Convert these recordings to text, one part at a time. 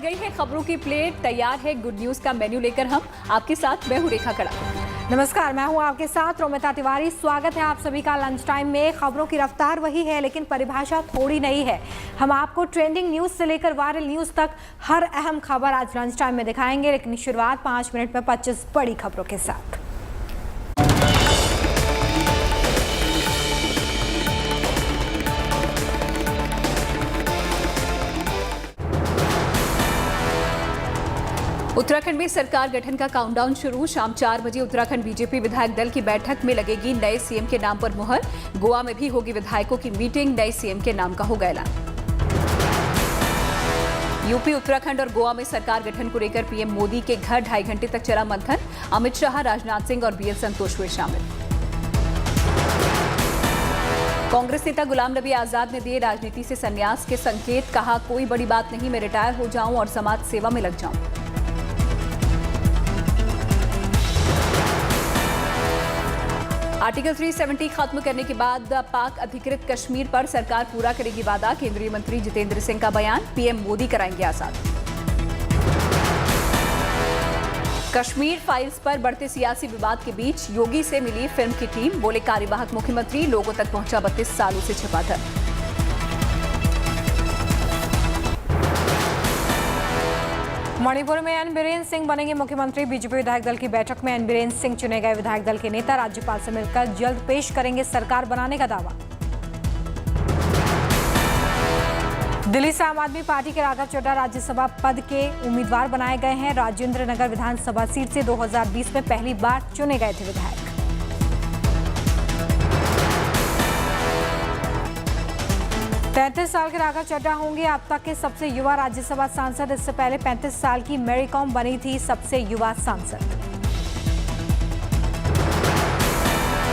सज गई है खबरों की प्लेट, तैयार है गुड न्यूज का मेन्यू लेकर हम आपके साथ। मैं हूं रेखा कड़ा। नमस्कार, मैं हूं आपके साथ रोमिता तिवारी। स्वागत है आप सभी का लंच टाइम में। खबरों की रफ्तार वही है लेकिन परिभाषा थोड़ी नई है। हम आपको ट्रेंडिंग न्यूज से लेकर वायरल न्यूज तक हर अहम खबर आज लंच टाइम में दिखाएंगे, लेकिन शुरुआत 5 मिनट में 25 बड़ी खबरों के साथ। उत्तराखंड में सरकार गठन का काउंटडाउन शुरू। शाम 4 बजे उत्तराखंड बीजेपी विधायक दल की बैठक में लगेगी नए सीएम के नाम पर मुहर। गोवा में भी होगी विधायकों की मीटिंग, नए सीएम के नाम का होगा ऐलान। यूपी, उत्तराखंड और गोवा में सरकार गठन को लेकर पीएम मोदी के घर 2.5 घंटे तक चला मंथन। अमित शाह, राजनाथ सिंह और बीएल संतोष हुए शामिल। कांग्रेस नेता गुलाम नबी आजाद ने दिए राजनीति से संन्यास के संकेत। कहा, कोई बड़ी बात नहीं, मैं रिटायर हो जाऊं और समाज सेवा में लग जाऊं। आर्टिकल 370 खत्म करने के बाद पाक अधिकृत कश्मीर पर सरकार पूरा करेगी वादा। केंद्रीय मंत्री जितेंद्र सिंह का बयान। पीएम मोदी कराएंगे आजाद। कश्मीर फाइल्स पर बढ़ते सियासी विवाद के बीच योगी से मिली फिल्म की टीम। बोले, कार्यवाहक मुख्यमंत्री, लोगों तक पहुंचा 32 सालों से छिपा धन। मणिपुर में एन बीरेन सिंह बनेंगे मुख्यमंत्री। बीजेपी विधायक दल की बैठक में एन बीरेन सिंह चुने गए विधायक दल के नेता। राज्यपाल से मिलकर जल्द पेश करेंगे सरकार बनाने का दावा। दिल्ली से आम आदमी पार्टी के राघव चड्ढा राज्यसभा पद के उम्मीदवार बनाए गए हैं। राजेंद्र नगर विधानसभा सीट से 2020 में पहली बार चुने गए थे विधायक। तैंतीस साल के राघव चड्ढा होंगे अब तक के सबसे युवा राज्यसभा सांसद। इससे पहले 35 साल की मैरी कॉम बनी थी सबसे युवा सांसद।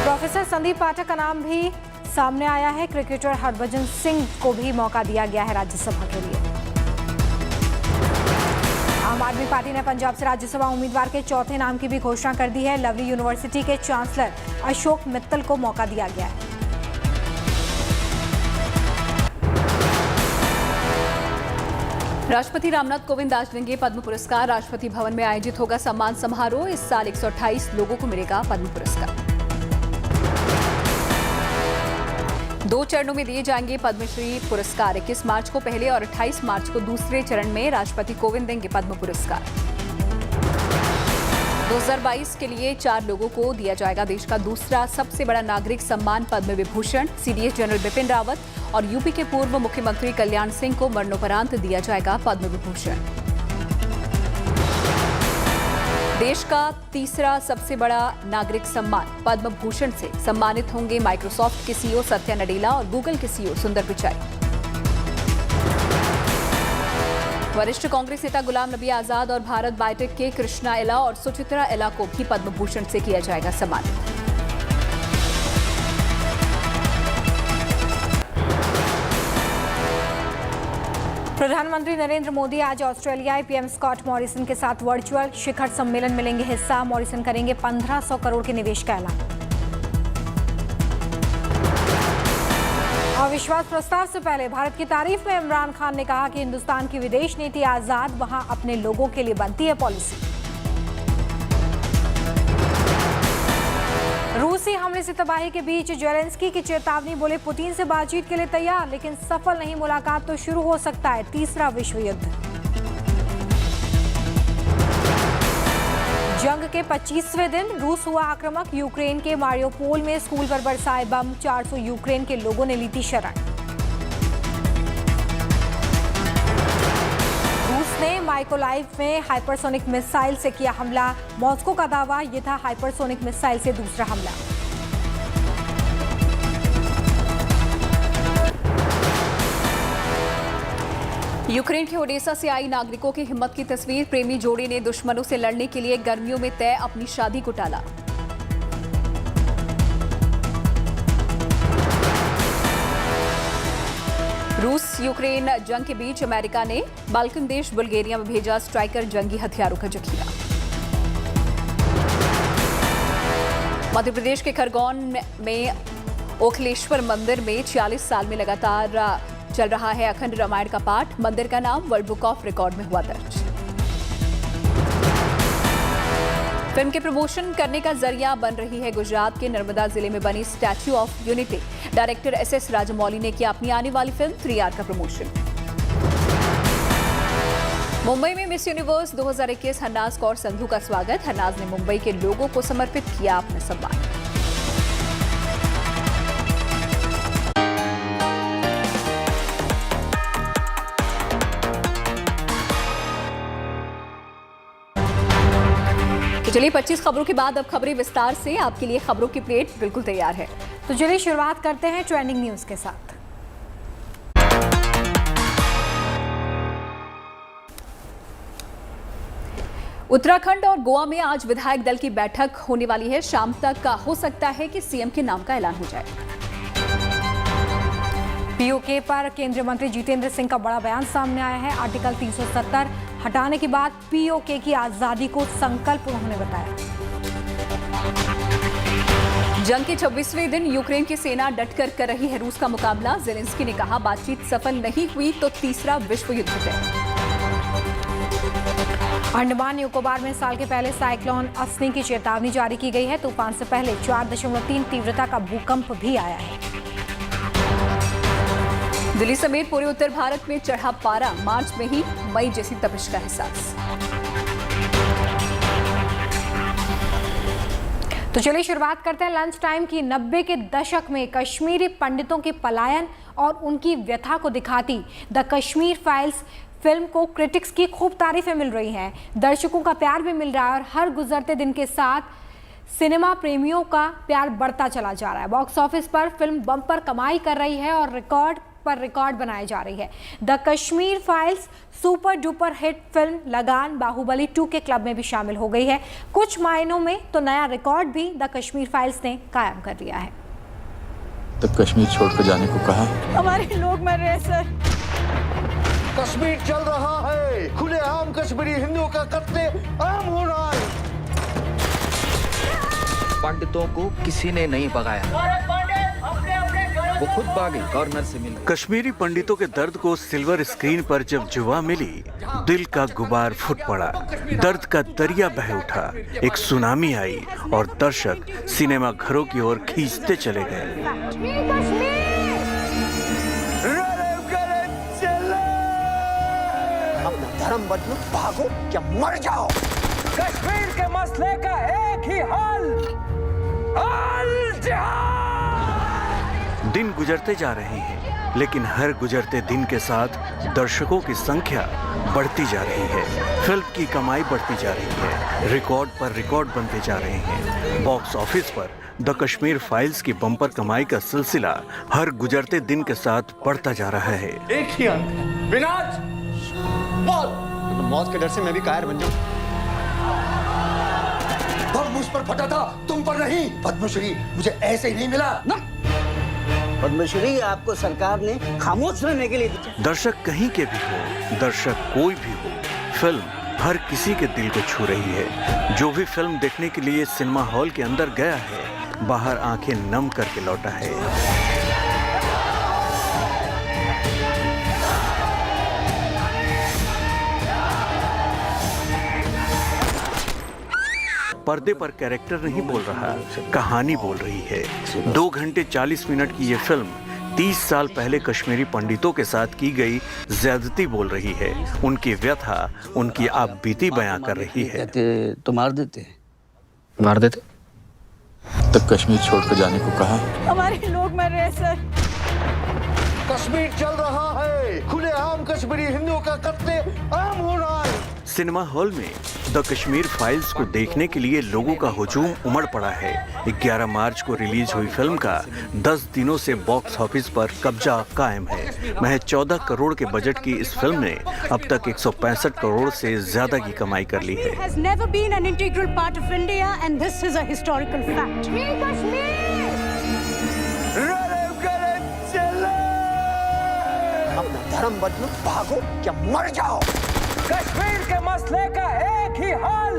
प्रोफेसर संदीप पाठक का नाम भी सामने आया है। क्रिकेटर हरभजन सिंह को भी मौका दिया गया है राज्यसभा के लिए। आम आदमी पार्टी ने पंजाब से राज्यसभा उम्मीदवार के चौथे नाम की भी घोषणा कर दी है। लवली यूनिवर्सिटी के चांसलर अशोक मित्तल को मौका दिया गया है। राष्ट्रपति रामनाथ कोविंद आज देंगे पद्म पुरस्कार। राष्ट्रपति भवन में आयोजित होगा सम्मान समारोह। इस साल 128 लोगों को मिलेगा पद्म पुरस्कार। 2 चरणों में दिए जाएंगे पद्मश्री पुरस्कार। 21 मार्च को पहले और 28 मार्च को दूसरे चरण में राष्ट्रपति कोविंद देंगे पद्म पुरस्कार। 2022 के लिए 4 लोगों को दिया जाएगा देश का दूसरा सबसे बड़ा नागरिक सम्मान पद्म विभूषण। सीडीएस जनरल बिपिन रावत और यूपी के पूर्व मुख्यमंत्री कल्याण सिंह को मरणोपरांत दिया जाएगा पद्म विभूषण। देश का तीसरा सबसे बड़ा नागरिक सम्मान पद्म भूषण से सम्मानित होंगे माइक्रोसॉफ्ट के सीईओ सत्या नडेला और गूगल के सीईओ सुंदर पिचाई। वरिष्ठ कांग्रेस नेता गुलाम नबी आजाद और भारत बायोटेक के कृष्णा एला और सुचित्रा एला को भी पद्म भूषण से किया जाएगा सम्मानित। प्रधानमंत्री नरेंद्र मोदी आज ऑस्ट्रेलियाई पीएम स्कॉट मॉरिसन के साथ वर्चुअल शिखर सम्मेलन में लेंगे हिस्सा। मॉरिसन करेंगे 1500 करोड़ के निवेश का ऐलान। अविश्वास प्रस्ताव से पहले भारत की तारीफ में इमरान खान ने कहा कि हिंदुस्तान की विदेश नीति आजाद, वहां अपने लोगों के लिए बनती है पॉलिसी। रूसी हमले से तबाही के बीच जेलेंस्की की चेतावनी। बोले, पुतिन से बातचीत के लिए तैयार, लेकिन सफल नहीं मुलाकात तो शुरू हो सकता है तीसरा विश्व युद्ध। जंग के 25वें दिन रूस हुआ आक्रामक। यूक्रेन के मारियोपोल में स्कूल पर बरसाए बम। 400 यूक्रेन के लोगों ने ली थी शरण। रूस ने माइकोलाइव में हाइपरसोनिक मिसाइल से किया हमला। मॉस्को का दावा, यह था हाइपरसोनिक मिसाइल से दूसरा हमला। यूक्रेन के ओडेसा से आई नागरिकों की हिम्मत की तस्वीर। प्रेमी जोड़े ने दुश्मनों से लड़ने के लिए गर्मियों में तय अपनी शादी को टाला। रूस यूक्रेन जंग के बीच अमेरिका ने बाल्कन देश बुल्गारिया में भेजा स्ट्राइकर जंगी हथियारों का जखीरा। मध्य प्रदेश के खरगोन में ओखलेश्वर मंदिर में 46 साल में लगातार चल रहा है अखंड रामायण का पाठ। मंदिर का नाम वर्ल्ड बुक ऑफ रिकॉर्ड में हुआ दर्ज। फिल्म के प्रमोशन करने का जरिया बन रही है गुजरात के नर्मदा जिले में बनी statue of unity. Director S Rajamouli ने किया अपनी आने वाली फिल्म 3R का प्रमोशन। मुंबई में मिस यूनिवर्स 2021 हरनाज कौर संधू का स्वागत। हरनाज ने मुंबई के लोगों को समर्पित किया अपना सम्मान। तो चलिए 25 खबरों के बाद अब खबरें विस्तार से। आपके लिए खबरों की प्लेट बिल्कुल तैयार है। तो चलिए शुरुआत करते हैं ट्रेंडिंग न्यूज के साथ। उत्तराखंड और गोवा में आज विधायक दल की बैठक होने वाली है। शाम तक का हो सकता है कि सीएम के नाम का ऐलान हो जाए। पीओके पर केंद्रीय मंत्री जितेंद्र सिंह का बड़ा बयान सामने आया है। आर्टिकल 370 हटाने के बाद पीओके की आजादी को संकल्प उन्होंने बताया। जंग के 26वें दिन यूक्रेन की सेना डटकर कर रही है रूस का मुकाबला। जेलेंस्की ने कहा, बातचीत सफल नहीं हुई तो तीसरा विश्व युद्ध है। अंडमान निकोबार में साल के पहले साइक्लोन असनी की चेतावनी जारी की गई है। तूफान से पहले 4.3 तीव्रता का भूकंप भी आया है। दिल्ली समेत पूरे उत्तर भारत में चढ़ा पारा। मार्च में ही मई जैसी तपिश का एहसास। तो चलिए शुरुआत करते हैं लंच टाइम की। 90 के दशक में कश्मीरी पंडितों के पलायन और उनकी व्यथा को दिखाती द कश्मीर फाइल्स फिल्म को क्रिटिक्स की खूब तारीफें मिल रही हैं। दर्शकों का प्यार भी मिल रहा है और हर गुजरते दिन के साथ सिनेमा प्रेमियों का प्यार बढ़ता चला जा रहा है। बॉक्स ऑफिस पर फिल्म बम्पर कमाई कर रही है और रिकॉर्ड पर रिकॉर्ड बनाई जा रही है। The Kashmir files super duper hit film लगान बाहुबली 2 के क्लब में भी शामिल हो गई है। कुछ मायनों में तो नया रिकॉर्ड भी द कश्मीर फाइल्स ने कायम कर लिया है। तब कश्मीर छोड़कर जाने को कहा। हमारे लोग मर रहे हैं सर। कश्मीर चल रहा है, खुलेआम कश्मीरी हिंदुओं का कत्ले आम हो रहा है। पंडितों को किसी ने नहीं भगाया, वो खुद भागे गवर्नर से मिले। कश्मीरी पंडितों के दर्द को सिल्वर स्क्रीन पर जब जुआ मिली, दिल का गुबार फूट पड़ा। दर्द का दरिया बह उठा, एक सुनामी आई और दर्शक सिनेमा घरों की ओर खींचते चले गए। अपना धर्म बदलो, भागो क्या मर जाओ। कश्मीर के मसले का एक ही हल, जिहाद। दिन गुजरते जा रहे हैं, लेकिन हर गुजरते दिन के साथ दर्शकों की संख्या बढ़ती जा रही है। फिल्म की कमाई बढ़ती जा रही है, रिकॉर्ड पर रिकॉर्ड बनते जा रहे हैं। बॉक्स ऑफिस पर द कश्मीर फाइल्स की बम्पर कमाई का सिलसिला हर गुजरते दिन के साथ बढ़ता जा रहा है। एक ही अंत है, विनाश, मौत। तो मौत के डर से मैं भी कायर बन जाऊं। बम मुझ पर फटा था, तुम पर नहीं। पद्मश्री मुझे ऐसे ही नहीं मिला ना। पद्मश्री आपको सरकार ने खामोश रहने के लिए दी। दर्शक कहीं के भी हो, दर्शक कोई भी हो, फिल्म हर किसी के दिल को छू रही है। जो भी फिल्म देखने के लिए सिनेमा हॉल के अंदर गया है, बाहर आंखें नम करके लौटा है। पर्दे पर कैरेक्टर नहीं बोल रहा, कहानी बोल रही है। 2 घंटे 40 मिनट की ये फिल्म 30 साल पहले कश्मीरी पंडितों के साथ की गई ज्यादती बोल रही है। उनकी व्यथा, उनकी आप बीती बयां कर रही है। तो मार देते। तब कश्मीर छोड़कर जाने को कहा। हमारे लोग मर रहे हैं सर। कश्मीर चल रहा है, खुलेआम कश्मीरी हिंदुओं का कत्ले आम हो रहा है। सिनेमा हॉल में द कश्मीर फाइल्स को देखने के लिए लोगों का हुजूम उमड़ पड़ा है। 11 मार्च को रिलीज हुई फिल्म का 10 दिनों से बॉक्स ऑफिस पर कब्जा कायम है। महज 14 करोड़ के बजट की इस फिल्म ने अब तक 165 करोड़ से ज्यादा की कमाई कर ली है। अपना धर्म बदलो, भागो क्या मर जाओ। कश्मीर के मसले का एक ही हल,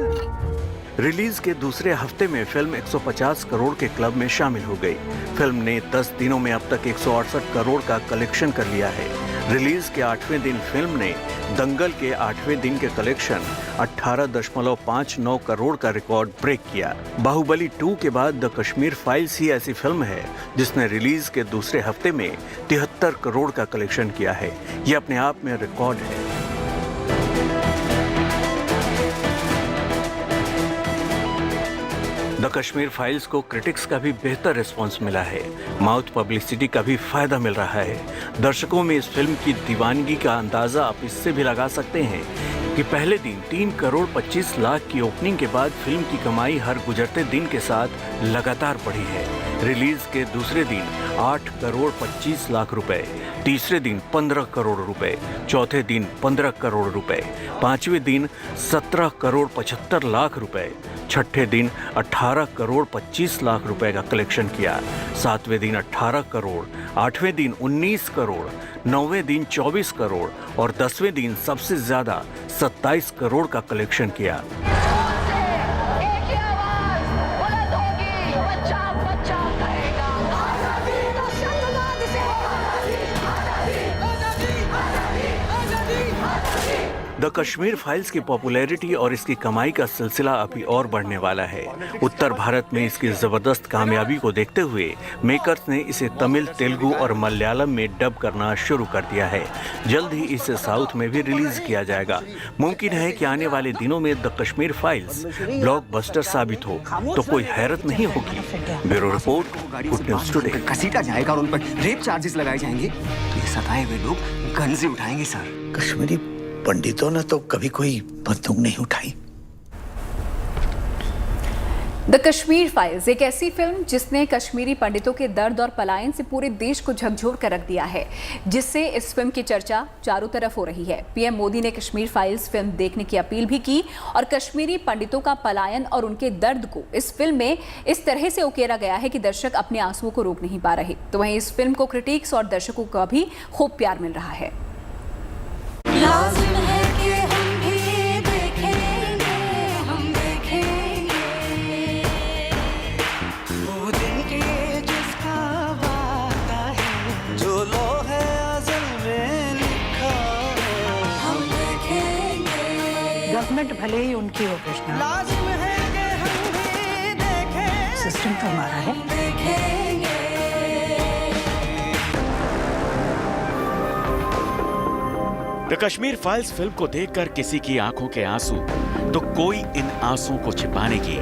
रिलीज के दूसरे हफ्ते में फिल्म 150 करोड़ के क्लब में शामिल हो गई। फिल्म ने 10 दिनों में अब तक 168 करोड़ का कलेक्शन कर लिया है। रिलीज के 8वें दिन फिल्म ने दंगल के 8वें दिन के कलेक्शन 18.59 करोड़ का रिकॉर्ड ब्रेक किया। बाहुबली 2 के बाद द कश्मीर फाइल्स ही ऐसी फिल्म है जिसने रिलीज के दूसरे हफ्ते में 73 करोड़ का कलेक्शन किया है। ये अपने आप में रिकॉर्ड है। द कश्मीर फाइल्स को क्रिटिक्स का भी बेहतर रिस्पांस मिला है। माउथ पब्लिसिटी का भी फायदा मिल रहा है। दर्शकों में इस फिल्म की दीवानगी का अंदाजा आप इससे भी लगा सकते हैं कि पहले दिन 3 करोड़ 25 लाख की ओपनिंग के बाद फिल्म की कमाई हर गुजरते दिन के साथ लगातार बढ़ी है। रिलीज के दूसरे दिन 8 करोड़ 25 लाख रुपए, तीसरे दिन 15 करोड़ रुपए, चौथे दिन 15 करोड़ रुपए, पांचवें दिन 17 करोड़ 75 लाख रुपए, छठे दिन 18 करोड़ 25 लाख रुपए का कलेक्शन किया, सातवें दिन 18 करोड़, आठवें दिन 19 करोड़, नौवें दिन 24 करोड़ और 10वें दिन सबसे ज्यादा 27 करोड़ का कलेक्शन किया। द कश्मीर फाइल्स की पॉपुलैरिटी और इसकी कमाई का सिलसिला अभी और बढ़ने वाला है। उत्तर भारत में इसकी जबरदस्त कामयाबी को देखते हुए मेकर्स ने इसे तमिल, तेलुगु और मलयालम में डब करना शुरू कर दिया है। जल्द ही इसे साउथ में भी रिलीज किया जाएगा। मुमकिन है कि आने वाले दिनों में द कश्मीर फाइल्स ब्लॉकबस्टर साबित हो तो कोई हैरत नहीं होगी। Bureau report, good news today. घसीटा जाएगा और उन पर रेप चार्जेस लगाए जाएंगे तो ये सताए हुए लोग गन से उठाएंगे सर। कश्मीरी पंडितों ने तो कभी कोई बंदूक नहीं उठाई। द कश्मीर फाइल्स एक ऐसी फिल्म जिसने कश्मीरी पंडितों के दर्द और पलायन से पूरे देश को झकझोर कर रख दिया है, जिससे इस फिल्म की चर्चा चारों तरफ हो रही है। पीएम मोदी ने कश्मीर फाइल्स फिल्म देखने की अपील भी की और कश्मीरी पंडितों का पलायन और उनके दर्द को इस फिल्म में इस तरह से उकेरा गया है कि दर्शक अपने आंसुओं को रोक नहीं पा रहे। तो वहीं इस फिल्म को क्रिटिक्स और दर्शकों का भी खूब प्यार मिल रहा है। लाजिम है कि हम भी देखेंगे, हम देखेंगे वो दिन के जिसका वादा है, जो लोहे अज़ल में लिखा है, हम देखेंगे। गवर्नमेंट भले ही उनकी हो कृष्णा, लाजिम है कि हम भी देखेंगे, सिस्टम तो हमारा है। देखेंगे। द कश्मीर फाइल्स फिल्म को देखकर किसी की आंखों के आंसू तो कोई इन आंसुओं को छिपाने की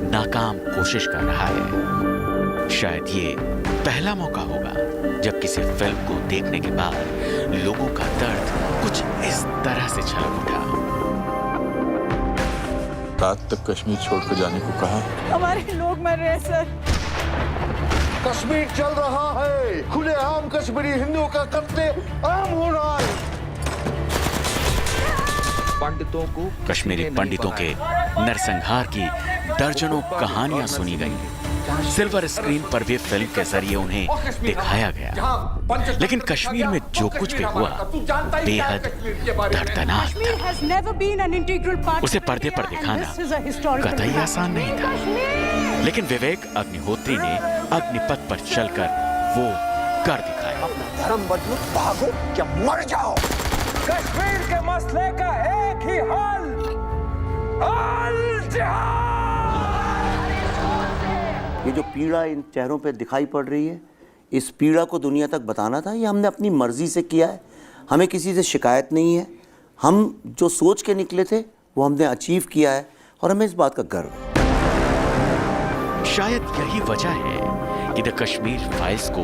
नाकाम कोशिश कर रहा है। शायद ये पहला मौका होगा जब किसी फिल्म को देखने के बाद लोगों का दर्द कुछ इस तरह से छलक उठा। रात तक कश्मीर छोड़कर जाने को कहा। हमारे लोग मर रहे हैं सर। कश्मीर चल रहा है, खुलेआम कश्मीरी हिंदुओं का कत्ले आम हो रहा है। पंडितों को कश्मीरी पंडितों के नरसंहार की दर्जनों कहानियां सुनी गई। सिल्वर स्क्रीन पर भी फिल्म के जरिए उन्हें दिखाया गया, लेकिन कश्मीर में जो कुछ भी हुआ बेहद दर्दनाक था। उसे पर्दे पर दिखाना कतई आसान नहीं था, लेकिन विवेक अग्निहोत्री ने अग्निपथ पर चलकर वो कर दिखाया। धर्म बदलो, भागो या मर जाओ। कश्मीर के मसले का एक ही हल, ये जो पीड़ा इन चेहरों पे दिखाई पड़ रही है, इस पीड़ा को दुनिया तक बताना था। ये हमने अपनी मर्जी से किया है, हमें किसी से शिकायत नहीं है। हम जो सोच के निकले थे वो हमने अचीव किया है और हमें इस बात का गर्व है। शायद यही वजह है कि द कश्मीर फाइल्स को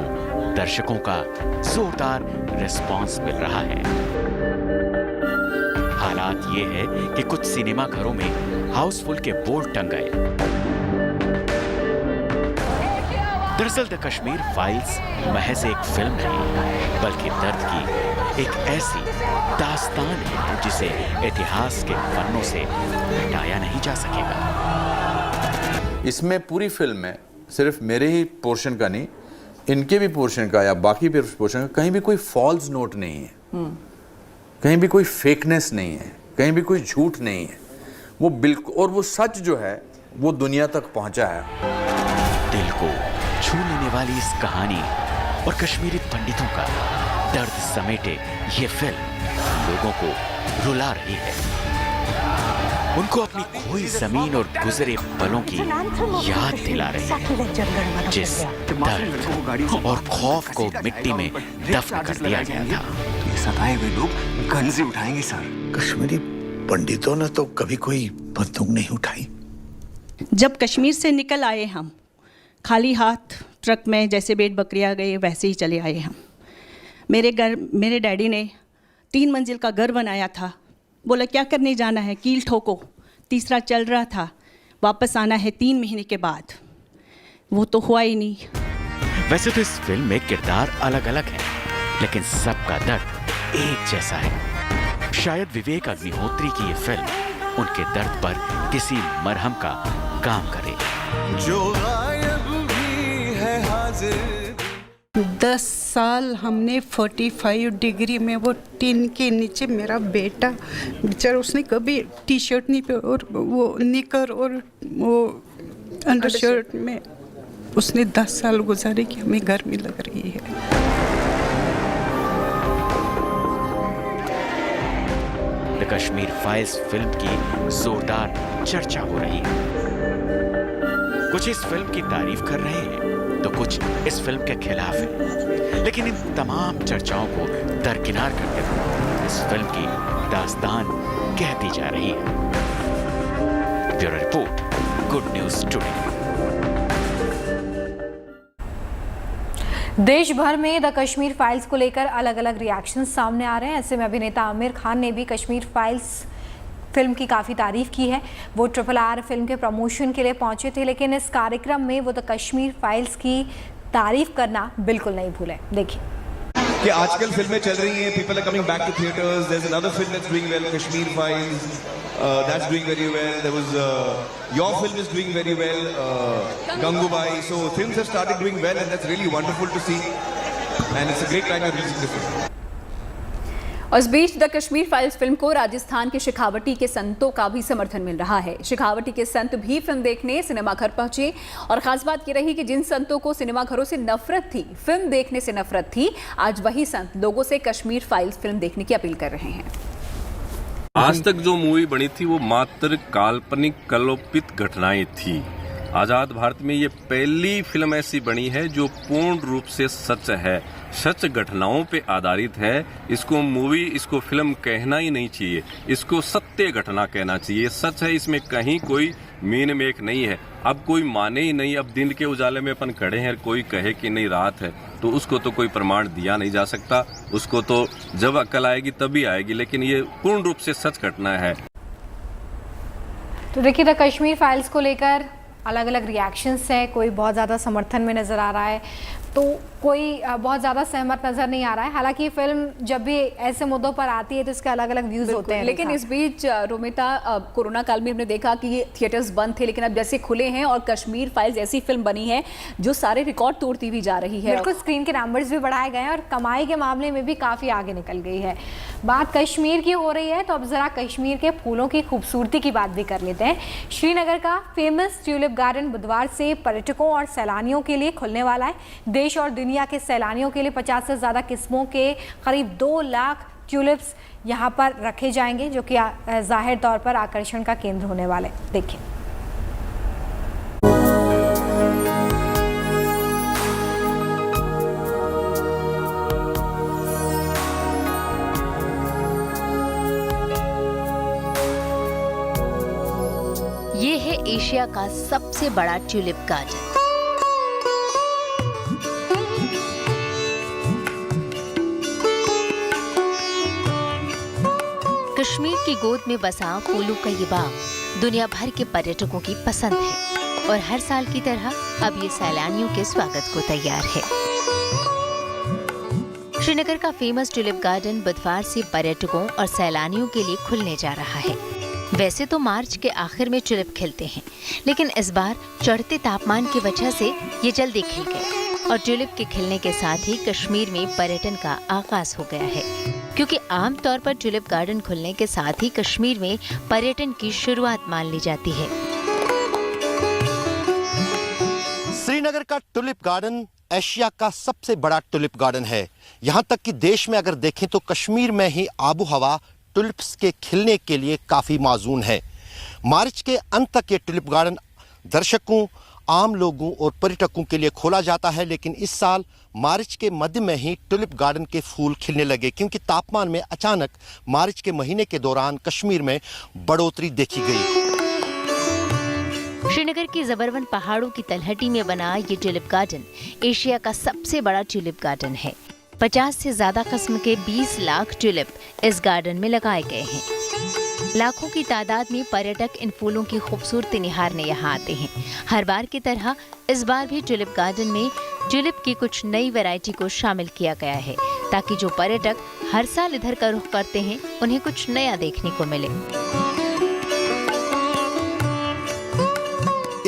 दर्शकों का जोरदार रिस्पांस मिल रहा है। हालात ये है कि कुछ सिनेमा घरों में हाउसफुल के बोर्ड टंग गए। दरअसल द कश्मीर फाइल्स महज एक फिल्म नहीं, बल्कि दर्द की एक ऐसी दास्तान है जिसे इतिहास के पन्नों से हटाया नहीं जा सकेगा। इसमें पूरी फिल्म में सिर्फ मेरे ही पोर्शन का नहीं, इनके भी पोर्शन का या बाकी भी पोर्शन का कहीं भी कोई फॉल्स नोट नहीं है, कहीं भी कोई फेकनेस नहीं है, कहीं भी कोई झूठ नहीं है। वो बिल्कुल, और वो सच जो है वो दुनिया तक पहुंचा है। दिल को छू लेने वाली इस कहानी और कश्मीरी पंडितों का दर्द समेटे ये फिल्म लोगों को रुला रही है, उनको अपनी खोई जमीन और गुजरे पलों की याद दिला रही है, जिस दर्द और खौफ को मिट्टी में दफन कर दिया गया था। तो ये सताए हुए लोग गंजी उठाएंगे सर। कश्मीरी पंडितों ने तो कभी कोई बंदूक नहीं उठाई। जब कश्मीर से निकल आए हम खाली हाथ, ट्रक में जैसे भेड़ बकरियां गए वैसे ही चले आए हम। मेरे डैडी ने 3 मंजिल का घर बनाया था। बोला क्या करने जाना है, कील ठोको। तीसरा चल रहा था, वापस आना है 3 महीने के बाद। वो तो हुआ ही नहीं। वैसे तो इस फिल्म में किरदार अलग अलग हैं, लेकिन सबका दर्द एक जैसा है। शायद विवेक अग्निहोत्री की ये फिल्म उनके दर्द पर किसी मरहम का काम करे। जो गायब भी है हाजिर। 10 साल हमने 45 डिग्री में वो टिन के नीचे, मेरा बेटा बेचारा उसने कभी टी शर्ट नहीं पहना और वो निकर और वो अंडर शर्ट में उसने 10 साल गुजारे कि हमें गर्मी लग रही है। द कश्मीर फाइल्स फिल्म की जोरदार चर्चा हो रही है। कुछ इस फिल्म की तारीफ कर रहे हैं तो कुछ इस फिल्म के खिलाफ हैं, लेकिन इन तमाम चर्चाओं को दरकिनार करते हुए इस फिल्म की दास्तान कहती जा रही है। Bureau report, good news today. देश भर में द कश्मीर फाइल्स को लेकर अलग अलग रिएक्शंस सामने आ रहे हैं। ऐसे में अभिनेता आमिर खान ने भी कश्मीर फाइल्स फिल्म की काफ़ी तारीफ की है। वो RRR फिल्म के प्रमोशन के लिए पहुंचे थे, लेकिन इस कार्यक्रम में वो द कश्मीर फाइल्स की तारीफ करना बिल्कुल नहीं भूले। देखिए कि आजकल फिल्में चल रही हैं, people are coming back to theatres. There is another film that's doing well, Kashmir Files, that's doing very well. There was your film is doing very well, Gangubai. So films have started doing well and that's really wonderful to see and it's a great time to release the film. और इस बीच the Kashmir Files film को राजस्थान के शेखावटी के संतों का भी समर्थन मिल रहा है। शेखावटी के संत भी फिल्म देखने सिनेमाघर पहुंचे और खास बात यह रही कि जिन संतों को सिनेमाघरों से नफरत थी, फिल्म देखने से नफरत थी, आज वही संत लोगों से कश्मीर फाइल्स फिल्म देखने की अपील कर रहे हैं। आज तक जो मूवी बनी थी वो मात्र काल्पनिक कल्पित घटनाएं थी। आजाद भारत में ये पहली फिल्म ऐसी बनी है जो पूर्ण रूप से सच है, सच घटनाओं पे आधारित है। इसको मूवी, इसको फिल्म कहना ही नहीं चाहिए, इसको सत्य घटना कहना चाहिए। सच है, इसमें कहीं कोई मीन मेक नहीं है। अब कोई माने ही नहीं। अब दिन के उजाले में अपन खड़े हैं, कोई कहे कि नहीं रात है, तो उसको तो कोई प्रमाण दिया नहीं जा सकता। उसको तो जब अकल आएगी तभी आएगी, लेकिन ये पूर्ण रूप से सच घटना है। तो देखिए द कश्मीर फाइल्स को लेकर अलग अलग रिएक्शंस हैं। कोई बहुत ज़्यादा समर्थन में नज़र आ रहा है, तो कोई बहुत ज़्यादा सहमत नज़र नहीं आ रहा है। हालांकि फिल्म जब भी ऐसे मुद्दों पर आती है तो इसके अलग अलग व्यूज़ होते हैं। लेकिन इस बीच रोमिता, कोरोना काल में हमने देखा कि ये थिएटर्स बंद थे, लेकिन अब जैसे खुले हैं और कश्मीर फाइल्स ऐसी फिल्म बनी है जो सारे रिकॉर्ड तोड़ती हुई जा रही है। बिल्कुल, स्क्रीन के नंबर्स भी बढ़ाए गए हैं और कमाई के मामले में भी काफ़ी आगे निकल गई है। बात कश्मीर की हो रही है तो अब ज़रा कश्मीर के फूलों की खूबसूरती की बात भी कर लेते हैं। श्रीनगर का फेमस ट्यूलिप गार्डन बुधवार से पर्यटकों और सैलानियों के लिए खुलने वाला है। देश और दुनिया के सैलानियों के लिए 50 से ज़्यादा किस्मों के करीब 2 लाख ट्यूलिप्स यहाँ पर रखे जाएंगे, जो कि जाहिर तौर पर आकर्षण का केंद्र होने वाले। देखिए ये है एशिया का सबसे बड़ा ट्यूलिप गार्डन। कश्मीर की गोद में बसा फूलों का ये बाग दुनिया भर के पर्यटकों की पसंद है और हर साल की तरह अब ये सैलानियों के स्वागत को तैयार है। श्रीनगर का फेमस ट्यूलिप गार्डन बुधवार से पर्यटकों और सैलानियों के लिए खुलने जा रहा है। वैसे तो मार्च के आखिर में ट्यूलिप खिलते हैं, लेकिन इस बार चढ़ते तापमान की वजह से ये जल्दी खिल गए और ट्यूलिप के खिलने के साथ ही कश्मीर में पर्यटन का आगाज हो गया है, क्योंकि आमतौर पर ट्यूलिप गार्डन खुलने के साथ ही कश्मीर में पर्यटन की शुरुआत मान ली जाती है। टुलिप गार्डन एशिया का सबसे बड़ा टुलिप गार्डन है। यहाँ तक कि देश में अगर देखें तो कश्मीर में ही आबो हवा टुलिप्स के खिलने के लिए काफ़ी माजून है। मार्च के अंत तक ये टुलिप गार्डन दर्शकों, आम लोगों और पर्यटकों के लिए खोला जाता है, लेकिन इस साल मार्च के मध्य में ही टुलिप गार्डन के फूल खिलने लगे क्योंकि तापमान में अचानक मार्च के महीने के दौरान कश्मीर में बढ़ोतरी देखी गई। श्रीनगर की जबरवन पहाड़ों की तलहटी में बना ये टुलिप गार्डन एशिया का सबसे बड़ा टुलिप गार्डन है। 50 से ज्यादा किस्म के 20 लाख टुलिप इस गार्डन में लगाए गए हैं। लाखों की तादाद में पर्यटक इन फूलों की खूबसूरती निहारने यहाँ आते हैं। हर बार की तरह इस बार भी टुलिप गार्डन में टुलिप की कुछ नई वैरायटी को शामिल किया गया है ताकि जो पर्यटक हर साल इधर का रुख करते हैं उन्हें कुछ नया देखने को मिले।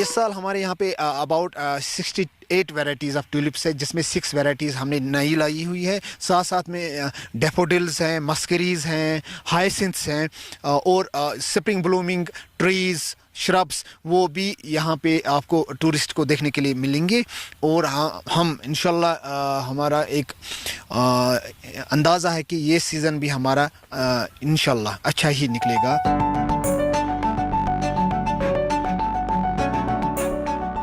इस साल हमारे यहाँ पे अबाउट 68 वैरायटीज़ ऑफ ट्यूलिप्स है, जिसमें 6 वैरायटीज़ हमने नई लाई हुई है। साथ साथ में डेफोडिल्स हैं, मस्करीज हैं, हाइसिंथ्स हैं और स्प्रिंग ब्लूमिंग ट्रीज़, श्रब्स, वो भी यहाँ पे आपको टूरिस्ट को देखने के लिए मिलेंगे। और हम इंशाल्लाह हमारा एक अंदाज़ा है कि ये सीज़न भी हमारा इंशाल्लाह अच्छा ही निकलेगा।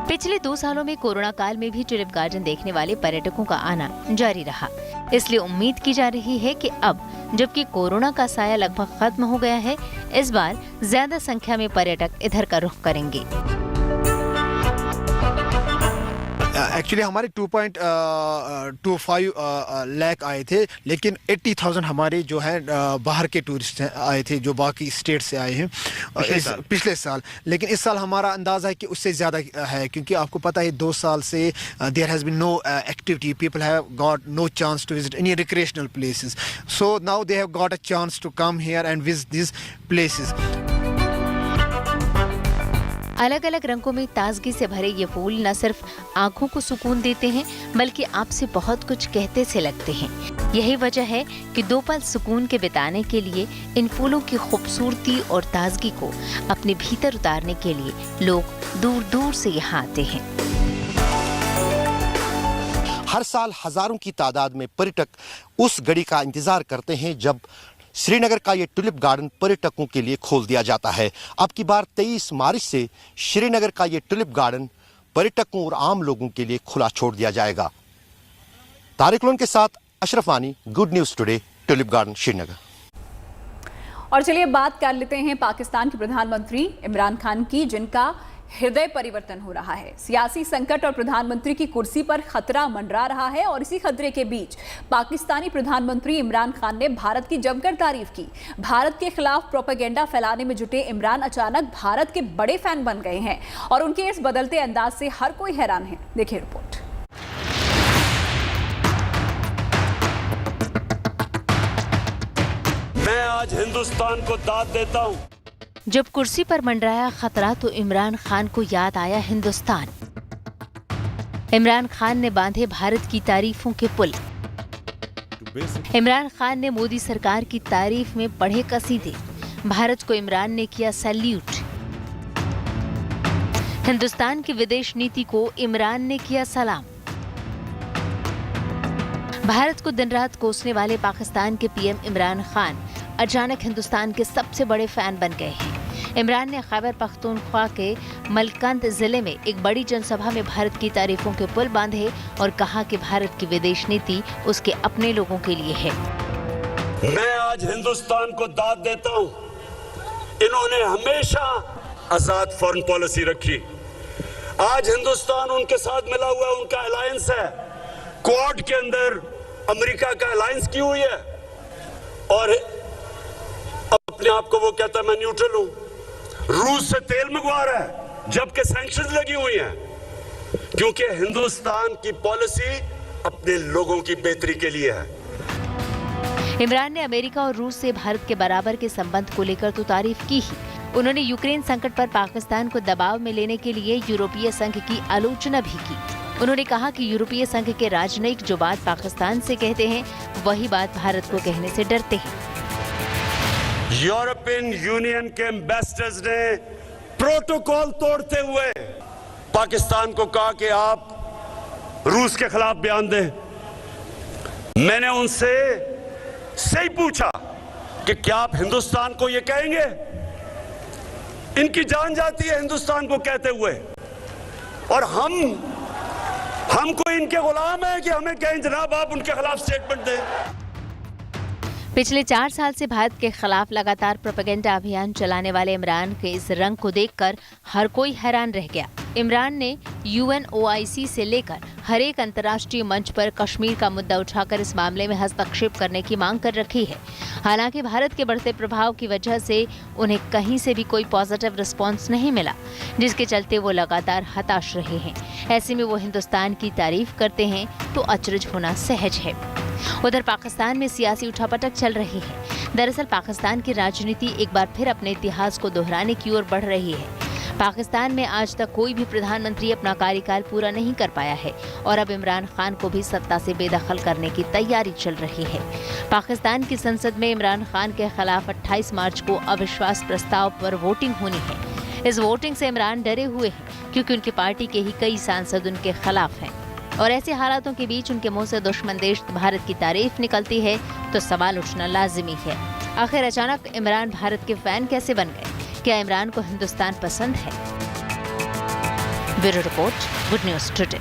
पिछले 2 सालों में कोरोना काल में भी टुलिप गार्डन देखने वाले पर्यटकों का आना जारी रहा। इसलिए उम्मीद की जा रही है कि अब जबकि कोरोना का साया लगभग खत्म हो गया है, इस बार ज्यादा संख्या में पर्यटक इधर का रुख करेंगे। एक्चुअली हमारे 2.25 लाख आए थे, लेकिन 80,000 हमारे जो है बाहर के टूरिस्ट आए थे जो बाकी स्टेट से आए हैं पिछले साल। लेकिन इस साल हमारा अंदाज़ा है कि उससे ज़्यादा है, क्योंकि आपको पता है 2 साल से there has been no activity, people have got no chance to visit any recreational places, so now they have got a chance to come here and visit this places. अलग अलग रंगों में ताजगी से भरे ये फूल न सिर्फ आंखों को सुकून देते हैं बल्कि आपसे बहुत कुछ कहते से लगते हैं। यही वजह है कि 2 पल सुकून के बिताने के लिए इन फूलों की खूबसूरती और ताजगी को अपने भीतर उतारने के लिए लोग दूर दूर से यहाँ आते हैं। हर साल हजारों की तादाद में पर्यटक उस घड़ी का इंतजार करते हैं जब श्रीनगर का ये टुलिप गार्डन पर्यटकों के लिए खोल दिया जाता है। अब की बार 23 मार्च से श्रीनगर का ये टुलिप गार्डन पर्यटकों और आम लोगों के लिए खुला छोड़ दिया जाएगा। तारिक लोन के साथ अशरफ वानी, good news today, tulip garden Srinagar. और चलिए बात कर लेते हैं पाकिस्तान के प्रधानमंत्री इमरान खान की, जिनका हृदय परिवर्तन हो रहा है। सियासी संकट और प्रधानमंत्री की कुर्सी पर खतरा मंडरा रहा है और इसी खतरे के बीच पाकिस्तानी प्रधानमंत्री इमरान खान ने भारत की जमकर तारीफ की। भारत के खिलाफ प्रोपेगेंडा फैलाने में जुटे इमरान अचानक भारत के बड़े फैन बन गए हैं और उनके इस बदलते अंदाज से हर कोई हैरान है। देखिए रिपोर्ट। मैं आज हिंदुस्तान को दाद देता हूँ। जब कुर्सी पर मंडराया खतरा तो इमरान खान को याद आया हिंदुस्तान। इमरान खान ने बांधे भारत की तारीफों के पुल। इमरान खान ने मोदी सरकार की तारीफ में पढ़े कसीदे। भारत को इमरान ने किया सैल्यूट। हिंदुस्तान की विदेश नीति को इमरान ने किया सलाम। भारत को दिन रात कोसने वाले पाकिस्तान के पीएम इमरान खान अचानक हिंदुस्तान के सबसे बड़े फैन बन गए हैं। इमरान ने खैबर पख्तूनख्वा के मलकंद जिले में एक बड़ी जनसभा में भारत की तारीफों के पुल बांधे और कहा कि भारत की विदेश नीति उसके अपने लोगों के लिए है। मैं आज हिंदुस्तान को दाद देता हूँ। इन्होंने हमेशा आजाद फॉरेन पॉलिसी रखी। आज हिंदुस्तान उनके साथ मिला हुआ, उनका अलायंस है। क्वाड के अंदर अमेरिका का अलायंस की हुई है और अपने आप को वो कहता है मैं न्यूट्रल हूं। रूस से तेल मंगवा रहा है जबकि सैंक्शंस लगी हुई हैं, क्योंकि हिंदुस्तान की पॉलिसी अपने लोगों की बेहतरी के लिए है। इमरान ने अमेरिका और रूस से भारत के बराबर के संबंध को लेकर तो तारीफ की ही, उन्होंने यूक्रेन संकट पर पाकिस्तान को दबाव में लेने के लिए यूरोपीय संघ की आलोचना भी की। उन्होंने कहा कि यूरोपीय संघ के राजनयिक जो बात पाकिस्तान से कहते हैं वही बात भारत को कहने से डरते हैं। यूरोपियन यूनियन के एम्बेसडर्स ने प्रोटोकॉल तोड़ते हुए पाकिस्तान को कहा कि आप रूस के खिलाफ बयान दें। मैंने उनसे सही पूछा कि क्या आप हिंदुस्तान को ये कहेंगे? इनकी जान जाती है हिंदुस्तान को कहते हुए, और हम कोई इनके गुलाम है कि हमें कहें जनाब आप उनके खिलाफ स्टेटमेंट दें। पिछले 4 साल से भारत के खिलाफ लगातार प्रोपेगेंडा अभियान चलाने वाले इमरान के इस रंग को देखकर हर कोई हैरान रह गया। इमरान ने UNOIC से लेकर हर एक अंतर्राष्ट्रीय मंच पर कश्मीर का मुद्दा उठाकर इस मामले में हस्तक्षेप करने की मांग कर रखी है। हालांकि भारत के बढ़ते प्रभाव की वजह से उन्हें कहीं से भी कोई पॉजिटिव रिस्पांस नहीं मिला, जिसके चलते वो लगातार हताश रहे हैं। ऐसे में वो हिंदुस्तान की तारीफ करते हैं तो अचरज होना सहज है। उधर पाकिस्तान में सियासी उठापटक चल रही है। दरअसल पाकिस्तान की राजनीति एक बार फिर अपने इतिहास को दोहराने की ओर बढ़ रही है। पाकिस्तान में आज तक कोई भी प्रधानमंत्री अपना कार्यकाल पूरा नहीं कर पाया है और अब इमरान खान को भी सत्ता से बेदखल करने की तैयारी चल रही है। पाकिस्तान की संसद में इमरान खान के खिलाफ 28 मार्च को अविश्वास प्रस्ताव पर वोटिंग होनी है। इस वोटिंग से इमरान डरे हुए हैं क्योंकि उनकी पार्टी के ही कई सांसद उनके खिलाफ हैं और ऐसे हालातों के बीच उनके मुंह से दुश्मन देश भारत की तारीफ निकलती है तो सवाल उठना लाजिमी है। आखिर अचानक इमरान भारत के फैन कैसे बन गए? क्या इमरान को हिंदुस्तान पसंद है? Bureau report, good news today.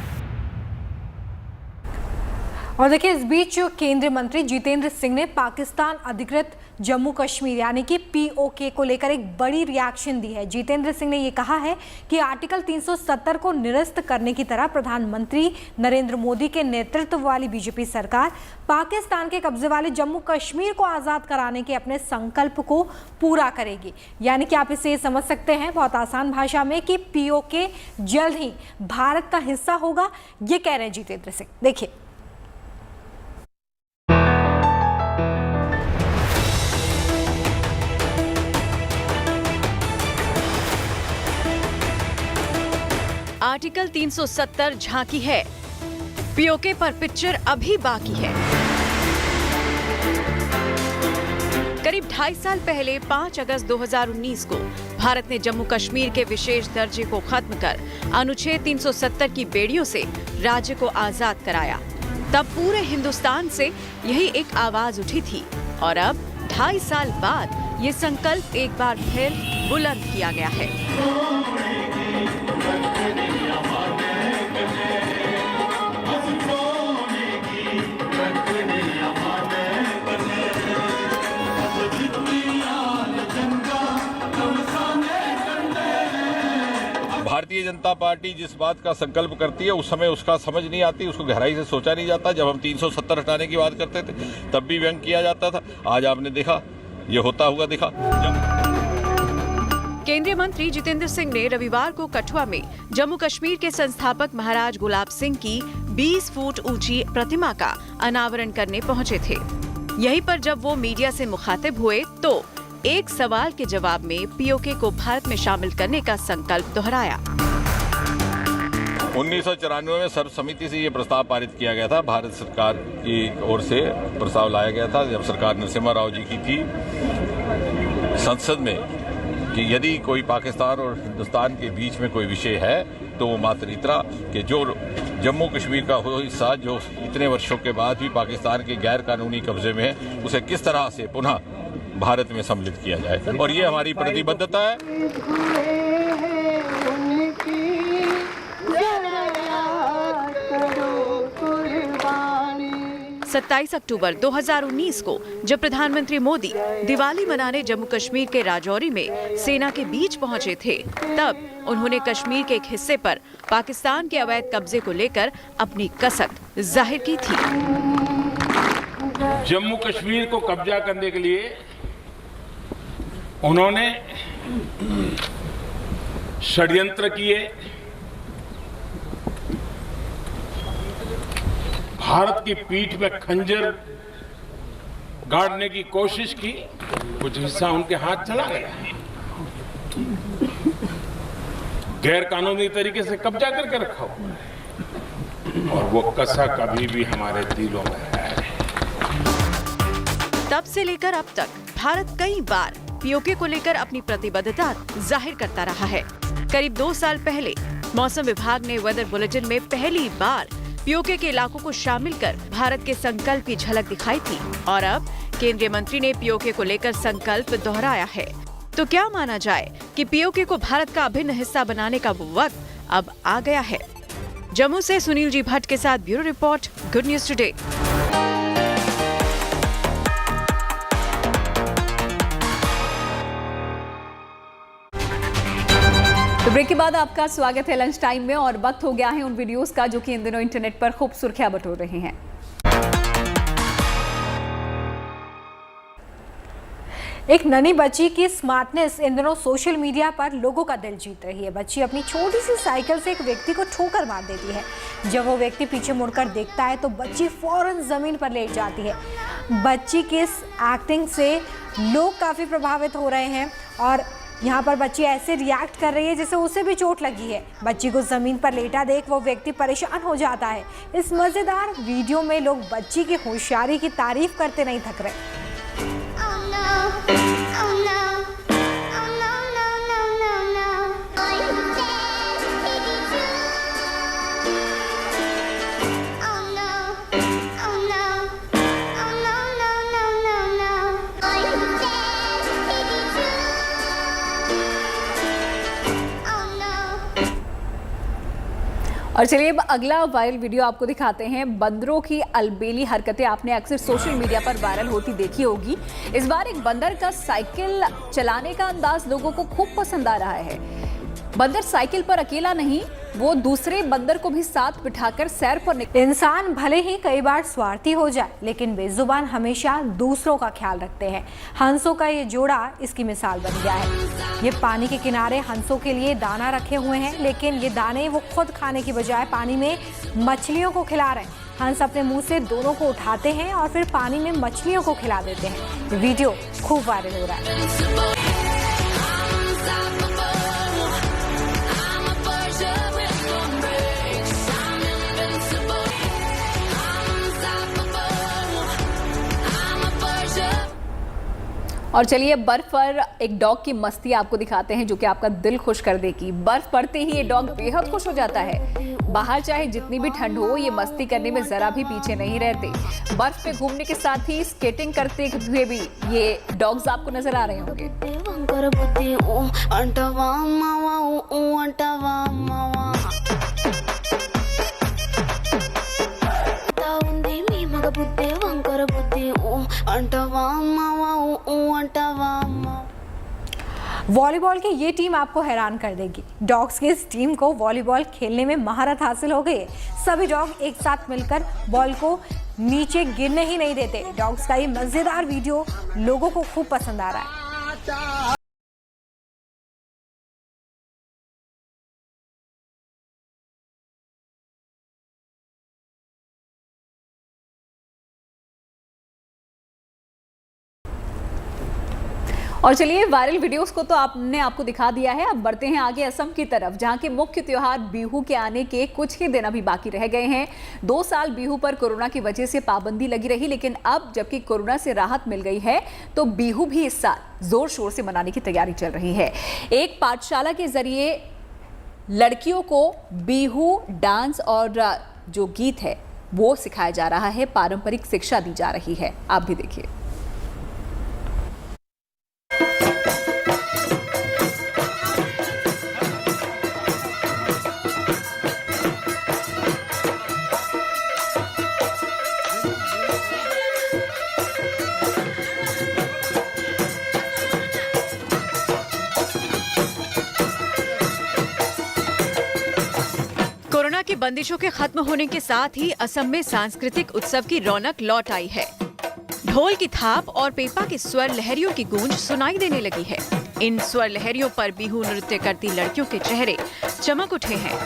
और देखिए, इस बीच केंद्रीय मंत्री जितेंद्र सिंह ने पाकिस्तान अधिकृत जम्मू कश्मीर यानी कि POK को लेकर एक बड़ी रिएक्शन दी है। जितेंद्र सिंह ने ये कहा है कि आर्टिकल 370 को निरस्त करने की तरह प्रधानमंत्री नरेंद्र मोदी के नेतृत्व वाली BJP सरकार पाकिस्तान के कब्जे वाले जम्मू कश्मीर को आज़ाद कराने के अपने संकल्प को पूरा करेगी। यानी कि आप इसे समझ सकते हैं बहुत आसान भाषा में कि POK जल्द ही भारत का हिस्सा होगा, ये कह रहे हैं जितेंद्र सिंह। देखिए, आर्टिकल 370 झांकी है, POK पर पिक्चर अभी बाकी है। करीब 2.5 साल पहले 5 अगस्त 2019 को भारत ने जम्मू कश्मीर के विशेष दर्जे को खत्म कर अनुच्छेद 370 की बेड़ियों से राज्य को आजाद कराया। तब पूरे हिंदुस्तान से यही एक आवाज उठी थी और अब 2.5 साल बाद ये संकल्प एक बार फिर बुलंद किया गया है। भारतीय जनता पार्टी जिस बात का संकल्प करती है उस समय उसका समझ नहीं आती, उसको गहराई से सोचा नहीं जाता। जब हम 370 हटाने की बात करते थे तब भी व्यंग किया जाता था। आज आपने देखा ये होता हुआ दिखा। केंद्रीय मंत्री जितेंद्र सिंह ने रविवार को कठुआ में जम्मू कश्मीर के संस्थापक महाराज गुलाब सिंह की 20 फुट ऊंची प्रतिमा का अनावरण करने पहुंचे थे। यहीं पर जब वो मीडिया से मुखातिब हुए तो एक सवाल के जवाब में POK को भारत में शामिल करने का संकल्प दोहराया। 1994 में सर्वसम्मति से ये प्रस्ताव पारित किया गया था। भारत सरकार की ओर से प्रस्ताव लाया गया था जब सरकार नरसिम्हा राव जी की थी संसद में कि यदि कोई पाकिस्तान और हिंदुस्तान के बीच में कोई विषय है तो वो मात्र इतना कि जो जम्मू कश्मीर का वो हिस्सा जो इतने वर्षों के बाद भी पाकिस्तान के गैर कानूनी कब्जे में है उसे किस तरह से पुनः भारत में सम्मिलित किया जाए, और ये हमारी प्रतिबद्धता है। 27 अक्टूबर 2019 को जब प्रधानमंत्री मोदी दिवाली मनाने जम्मू कश्मीर के राजौरी में सेना के बीच पहुंचे थे, तब उन्होंने कश्मीर के एक हिस्से पर पाकिस्तान के अवैध कब्जे को लेकर अपनी कसक जाहिर की थी। जम्मू कश्मीर को कब्जा करने के लिए उन्होंने षड्यंत्र किए, भारत की पीठ में खंजर गाड़ने की कोशिश की, कुछ हिस्सा उनके हाथ चला गया, गैर कानूनी तरीके से कब्जा करके रखा हुआ है और वो कसक अभी भी हमारे दिलों में है। तब से लेकर अब तक भारत कई बार POK को लेकर अपनी प्रतिबद्धता जाहिर करता रहा है। करीब 2 साल पहले मौसम विभाग ने वेदर बुलेटिन में पहली बार पीओके के इलाकों को शामिल कर भारत के संकल्प की झलक दिखाई थी और अब केंद्रीय मंत्री ने पीओके को लेकर संकल्प दोहराया है। तो क्या माना जाए कि पीओके को भारत का अभिन्न हिस्सा बनाने का वो वक्त अब आ गया है। जम्मू से सुनील जी भट्ट के साथ bureau report, good news today. तो ब्रेक के बाद आपका स्वागत है लंच टाइम में और वक्त हो गया है उन वीडियोस का जो कि इन दिनों इंटरनेट पर खूब सुर्खियां बटोर रहे हैं। एक नन्ही बच्ची की स्मार्टनेस इन दिनों सोशल मीडिया पर लोगों का दिल जीत रही है। बच्ची अपनी छोटी सी साइकिल से एक व्यक्ति को ठोकर मार देती है। जब वो व्यक्ति पीछे मुड़कर देखता है तो बच्ची फौरन जमीन पर लेट जाती है। बच्ची की इस एक्टिंग से लोग काफ़ी प्रभावित हो रहे हैं और यहाँ पर बच्ची ऐसे रिएक्ट कर रही है जैसे उसे भी चोट लगी है। बच्ची को ज़मीन पर लेटा देख वो व्यक्ति परेशान हो जाता है। इस मज़ेदार वीडियो में लोग बच्ची की होशियारी की तारीफ करते नहीं थक रहे। और चलिए अब अगला वायरल वीडियो आपको दिखाते हैं। बंदरों की अलबेली हरकतें आपने अक्सर सोशल मीडिया पर वायरल होती देखी होगी। इस बार एक बंदर का साइकिल चलाने का अंदाज लोगों को खूब पसंद आ रहा है। बंदर साइकिल पर अकेला नहीं, वो दूसरे बंदर को भी साथ बिठाकर सैर पर निकले। इंसान भले ही कई बार स्वार्थी हो जाए लेकिन बेजुबान हमेशा दूसरों का ख्याल रखते हैं। हंसों का ये जोड़ा इसकी मिसाल बन गया है। ये पानी के किनारे हंसों के लिए दाना रखे हुए हैं लेकिन ये दाने वो खुद खाने की बजाय पानी में मछलियों को खिला रहे हैं। हंस अपने मुंह से दोनों को उठाते हैं और फिर पानी में मछलियों को खिला देते हैं। ये वीडियो खूब वायरल हो रहा है। और चलिए बर्फ पर एक डॉग की मस्ती आपको दिखाते हैं जो कि आपका दिल खुश कर देगी। बर्फ पड़ते ही ये डॉग बेहद खुश हो जाता है। बाहर चाहे जितनी भी ठंड हो, ये मस्ती करने में जरा भी पीछे नहीं रहते। बर्फ पे घूमने के साथ ही स्केटिंग करते हुए भी ये डॉग्स आपको नजर आ रहे होंगे। वॉलीबॉल की ये टीम आपको हैरान कर देगी। डॉग्स की इस टीम को वॉलीबॉल खेलने में महारत हासिल हो गई है। सभी डॉग एक साथ मिलकर बॉल को नीचे गिरने ही नहीं देते। डॉग्स का ये मजेदार वीडियो लोगों को खूब पसंद आ रहा है। और चलिए वायरल वीडियोस को तो आपको दिखा दिया है। अब बढ़ते हैं आगे असम की तरफ, जहां के मुख्य त्योहार बिहू के आने के कुछ ही दिन अभी बाकी रह गए हैं। 2 साल बिहू पर कोरोना की वजह से पाबंदी लगी रही, लेकिन अब जबकि कोरोना से राहत मिल गई है तो बिहू भी इस साल जोर शोर से मनाने की तैयारी चल रही है। एक पाठशाला के जरिए लड़कियों को बिहू डांस और जो गीत है वो सिखाया जा रहा है, पारंपरिक शिक्षा दी जा रही है। आप भी देखिए। कोरोना की बंदिशों के खत्म होने के साथ ही असम में सांस्कृतिक उत्सव की रौनक लौट आई है। ढोल की थाप और पेपा की स्वर लहरियों की गूंज सुनाई देने लगी है। इन स्वर लहरियों पर बिहू नृत्य करती लड़कियों के चेहरे चमक उठे हैं।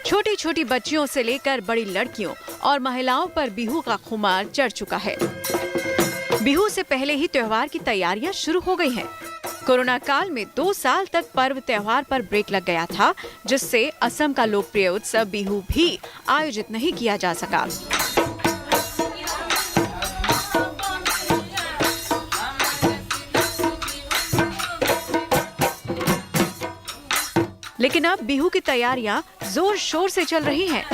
छोटी छोटी बच्चियों से लेकर बड़ी लड़कियों और महिलाओं पर बिहू का खुमार चढ़ चुका है। बिहू से पहले ही त्योहार की तैयारियां शुरू हो गई हैं। कोरोना काल में 2 साल तक पर्व त्योहार पर ब्रेक लग गया था, जिससे असम का लोकप्रिय उत्सव बिहू भी आयोजित नहीं किया जा सका। लेकिन अब बिहू की तैयारियां जोर शोर से चल रही हैं।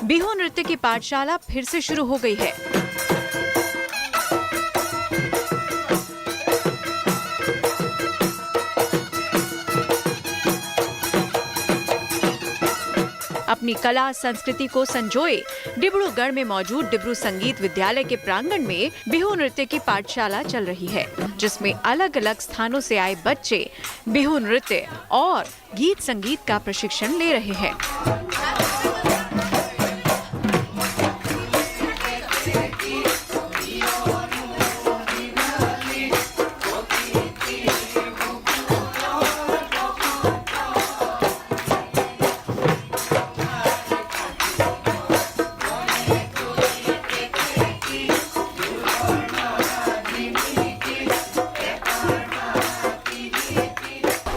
बिहू नृत्य की पाठशाला फिर से शुरू हो गई है। अपनी कला संस्कृति को संजोए डिब्रूगढ़ में मौजूद डिब्रू संगीत विद्यालय के प्रांगण में बिहू नृत्य की पाठशाला चल रही है, जिसमें अलग अलग स्थानों से आए बच्चे बिहू नृत्य और गीत संगीत का प्रशिक्षण ले रहे हैं।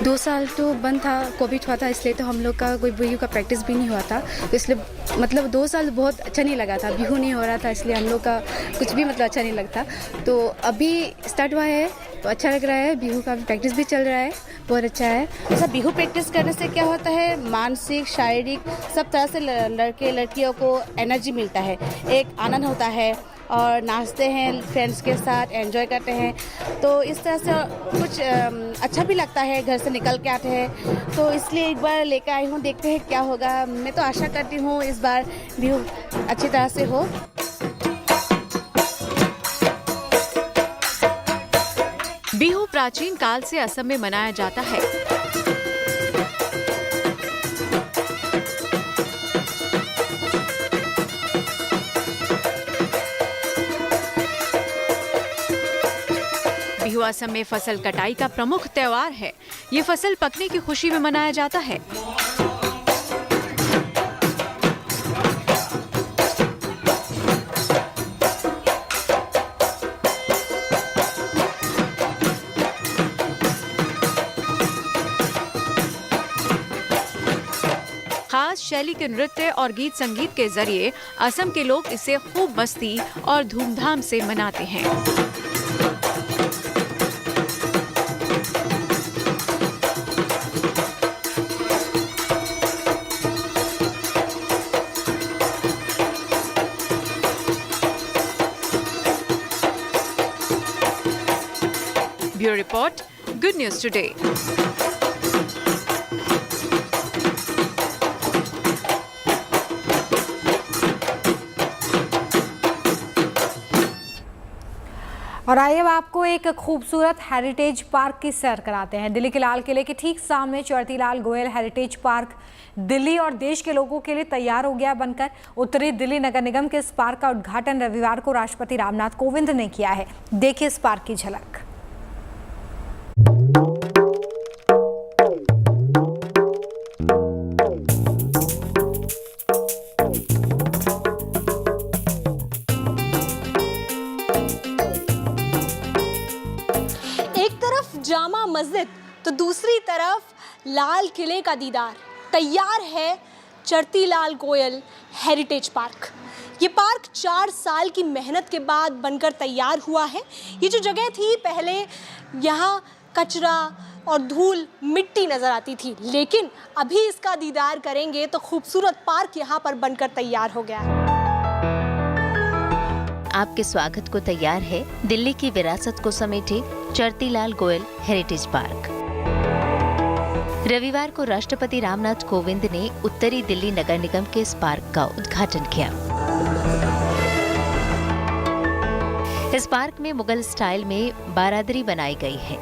दो साल तो बंद था, कोविड हुआ था, इसलिए तो हम लोग का कोई बिहू का प्रैक्टिस भी नहीं हुआ था। तो इसलिए मतलब 2 साल बहुत अच्छा नहीं लगा था, बिहू नहीं हो रहा था, इसलिए हम लोग का कुछ भी मतलब अच्छा नहीं लगता। तो अभी स्टार्ट हुआ है तो अच्छा लग रहा है, बिहू का प्रैक्टिस भी चल रहा है, बहुत अच्छा है। ऐसा बिहू प्रैक्टिस करने से क्या होता है, मानसिक शारीरिक सब तरह से लड़के लड़कियों को एनर्जी मिलता है, एक आनंद होता है और नाचते हैं फ्रेंड्स के साथ, एंजॉय करते हैं। तो इस तरह से कुछ अच्छा भी लगता है, घर से निकल के आते हैं। तो इसलिए एक बार लेकर आई हूँ, देखते हैं क्या होगा। मैं तो आशा करती हूँ इस बार बिहू अच्छी तरह से हो। बिहू प्राचीन काल से असम में मनाया जाता है। बिहू असम में फसल कटाई का प्रमुख त्योहार है। ये फसल पकने की खुशी में मनाया जाता है। खास शैली के नृत्य और गीत संगीत के जरिए असम के लोग इसे खूब मस्ती और धूमधाम से मनाते हैं। Bureau report, good news today. और आइए अब आपको एक खूबसूरत हेरिटेज पार्क की सैर कराते हैं। दिल्ली के लाल किले के ठीक सामने चरती लाल गोयल हेरिटेज पार्क दिल्ली और देश के लोगों के लिए तैयार हो गया बनकर। उत्तरी दिल्ली नगर निगम के इस पार्क का उद्घाटन रविवार को राष्ट्रपति रामनाथ कोविंद ने किया है। देखिए इस पार्क की झलक। जामा मस्जिद तो दूसरी तरफ लाल किले का दीदार। तैयार है चरती लाल गोयल हेरिटेज पार्क। ये पार्क 4 साल की मेहनत के बाद बनकर तैयार हुआ है। ये जो जगह थी पहले यहाँ कचरा और धूल मिट्टी नजर आती थी, लेकिन अभी इसका दीदार करेंगे तो खूबसूरत पार्क यहाँ पर बनकर तैयार हो गया है। आपके स्वागत को तैयार है दिल्ली की विरासत को समेटे चरती लाल गोयल हेरिटेज पार्क। रविवार को राष्ट्रपति रामनाथ कोविंद ने उत्तरी दिल्ली नगर निगम के इस पार्क का उद्घाटन किया। इस पार्क में मुगल स्टाइल में बारादरी बनाई गई है।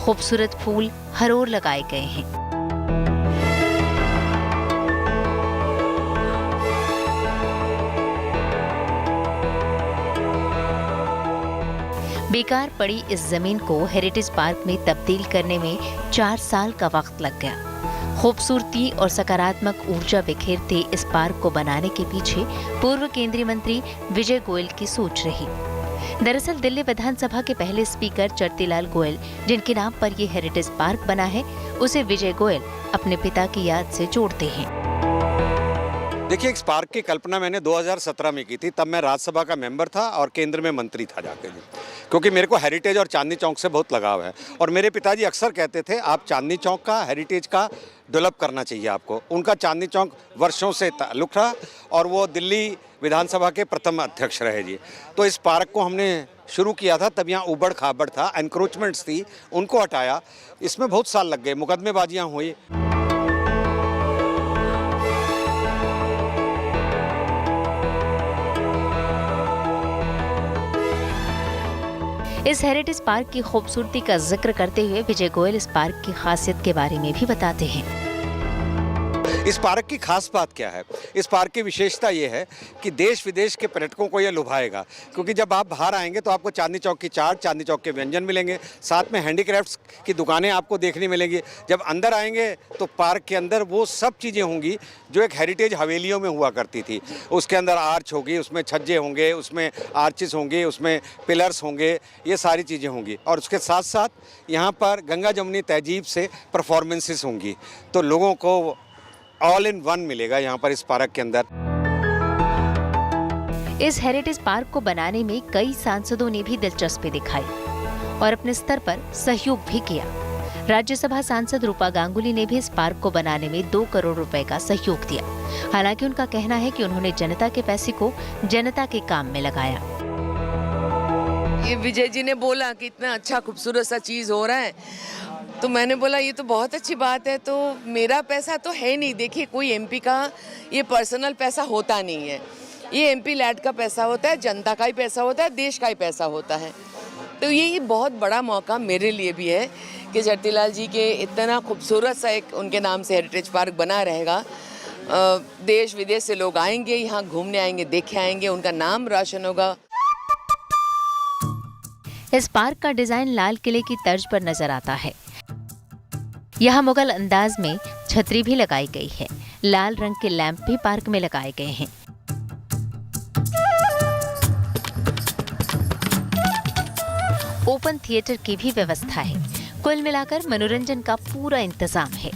खूबसूरत फूल हर ओर लगाए गए हैं। बेकार पड़ी इस जमीन को हेरिटेज पार्क में तब्दील करने में 4 साल का वक्त लग गया। खूबसूरती और सकारात्मक ऊर्जा बिखेरते इस पार्क को बनाने के पीछे पूर्व केंद्रीय मंत्री विजय गोयल की सोच रही। दरअसल दिल्ली विधानसभा के पहले स्पीकर चरतीलाल गोयल, जिनके नाम पर ये हेरिटेज पार्क बना है, उसे विजय गोयल अपने पिता की याद से जोड़ते हैं। देखिए, इस पार्क की कल्पना मैंने 2017 में की थी। तब मैं राज्यसभा का मेंबर था और केंद्र में मंत्री था जाके, क्योंकि मेरे को हेरिटेज और चांदनी चौक से बहुत लगाव है। और मेरे पिताजी अक्सर कहते थे आप चांदनी चौक का, हेरिटेज का डेवलप करना चाहिए आपको। उनका चांदनी चौक वर्षों से ताल्लुक रहा और वो दिल्ली विधानसभा के प्रथम अध्यक्ष रहे जी। तो इस पार्क को हमने शुरू किया था, तब यहाँ उबड़ खाबड़ था, एनक्रोचमेंट्स थी, उनको हटाया। इसमें बहुत साल लग गए, मुकदमेबाजियाँ हुई। इस हेरिटेज पार्क की खूबसूरती का जिक्र करते हुए विजय गोयल इस पार्क की खासियत के बारे में भी बताते हैं। इस पार्क की खास बात क्या है? इस पार्क की विशेषता ये है कि देश विदेश के पर्यटकों को ये लुभाएगा, क्योंकि जब आप बाहर आएंगे तो आपको चांदनी चौक की चाट, चांदनी चौक के व्यंजन मिलेंगे, साथ में हैंडीक्राफ्ट्स की दुकानें आपको देखने मिलेंगी। जब अंदर आएंगे तो पार्क के अंदर वो सब चीज़ें होंगी जो एक हेरिटेज हवेलियों में हुआ करती थी। उसके अंदर आर्च होगी, उसमें छज्जे होंगे, उसमें आर्चिस होंगे, उसमें पिलर्स होंगे, ये सारी चीज़ें होंगी। और उसके साथ साथ यहाँ पर गंगा जमुनी तहजीब से परफॉर्मेंसेस होंगी, तो लोगों को ऑल इन वन मिलेगा यहाँ पर इस पार्क के अंदर। इस हेरिटेज पार्क को बनाने में कई सांसदों ने भी दिलचस्पी दिखाई और अपने स्तर पर सहयोग भी किया। राज्यसभा सांसद रूपा गांगुली ने भी इस पार्क को बनाने में 2 करोड़ रुपए का सहयोग दिया। हालांकि उनका कहना है कि उन्होंने जनता के पैसे को जनता के काम में लगाया। ये विजय जी ने बोला कि इतना अच्छा खूबसूरत सा चीज हो रहा है, तो मैंने बोला ये तो बहुत अच्छी बात है। तो मेरा पैसा तो है नहीं, देखिए कोई एमपी का ये पर्सनल पैसा होता नहीं है, ये एमपी लैड का पैसा होता है, जनता का ही पैसा होता है, देश का ही पैसा होता है। तो ये बहुत बड़ा मौका मेरे लिए भी है कि चरतीलाल जी के इतना खूबसूरत सा एक उनके नाम से हेरिटेज पार्क बना रहेगा। देश विदेश से लोग आएंगे, यहाँ घूमने आएंगे, देखे आएंगे, उनका नाम रोशन होगा। इस पार्क का डिजाइन लाल किले की तर्ज पर नजर आता है। यहाँ मुगल अंदाज में छतरी भी लगाई गई है। लाल रंग के लैंप भी पार्क में लगाए गए हैं। ओपन थिएटर की भी व्यवस्था है। कुल मिलाकर मनोरंजन का पूरा इंतजाम है।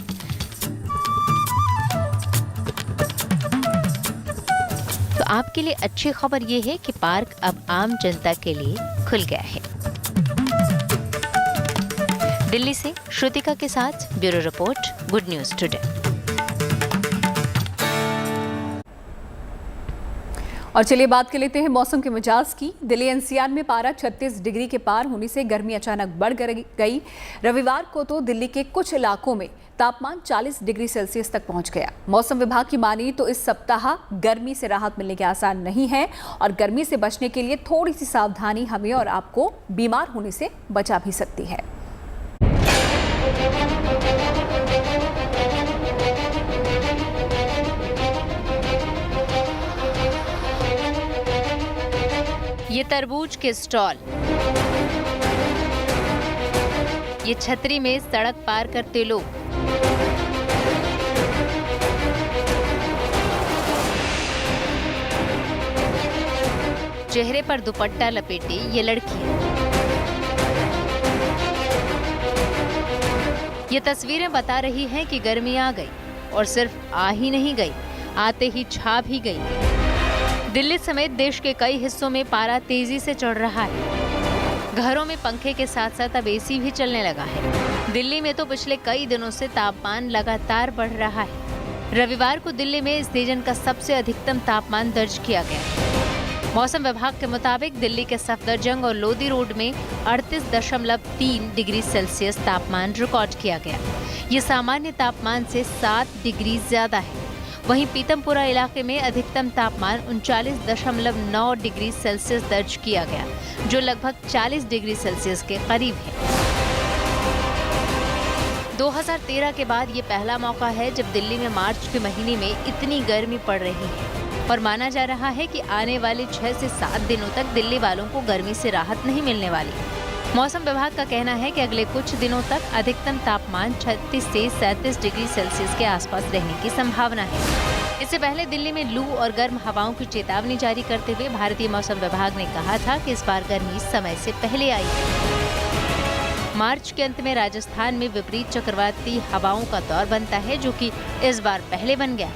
तो आपके लिए अच्छी खबर ये है कि पार्क अब आम जनता के लिए खुल गया है। दिल्ली से श्रुतिका के साथ bureau report, good news today. और चलिए बात कर लेते हैं मौसम के मिजाज की। दिल्ली एनसीआर में पारा 36 डिग्री के पार होने से गर्मी अचानक बढ़ गई। रविवार को तो दिल्ली के कुछ इलाकों में तापमान 40 डिग्री सेल्सियस तक पहुंच गया। मौसम विभाग की माने तो इस सप्ताह गर्मी से राहत मिलने के आसार नहीं है और गर्मी से बचने के लिए थोड़ी सी सावधानी हमें और आपको बीमार होने से बचा भी सकती है। ये तरबूज के स्टॉल, ये छतरी में सड़क पार करते लोग, चेहरे पर दुपट्टा लपेटे ये लड़कियां। ये तस्वीरें बता रही हैं कि गर्मी आ गई और सिर्फ आ ही नहीं गई, आते ही छा भी गई। दिल्ली समेत देश के कई हिस्सों में पारा तेजी से चढ़ रहा है। घरों में पंखे के साथ साथ अब एसी भी चलने लगा है। दिल्ली में तो पिछले कई दिनों से तापमान लगातार बढ़ रहा है। रविवार को दिल्ली में इस सीजन का सबसे अधिकतम तापमान दर्ज किया गया। मौसम विभाग के मुताबिक दिल्ली के सफदरजंग और लोधी रोड में 38.3 डिग्री सेल्सियस तापमान रिकॉर्ड किया गया। ये सामान्य तापमान से 7 डिग्री ज्यादा है। वहीं पीतमपुरा इलाके में अधिकतम तापमान 39.9 डिग्री सेल्सियस दर्ज किया गया, जो लगभग 40 डिग्री सेल्सियस के करीब है। 2013 के बाद ये पहला मौका है जब दिल्ली में मार्च के महीने में इतनी गर्मी पड़ रही है और माना जा रहा है कि आने वाले 6 से 7 दिनों तक दिल्ली वालों को गर्मी से राहत नहीं मिलने वाली। मौसम विभाग का कहना है कि अगले कुछ दिनों तक अधिकतम तापमान 36 से 37 डिग्री सेल्सियस के आसपास रहने की संभावना है। इससे पहले दिल्ली में लू और गर्म हवाओं की चेतावनी जारी करते हुए भारतीय मौसम विभाग ने कहा था कि इस बार गर्मी समय से पहले आई है। मार्च के अंत में राजस्थान में विपरीत चक्रवाती हवाओं का दौर बनता है, जो कि इस बार पहले बन गया।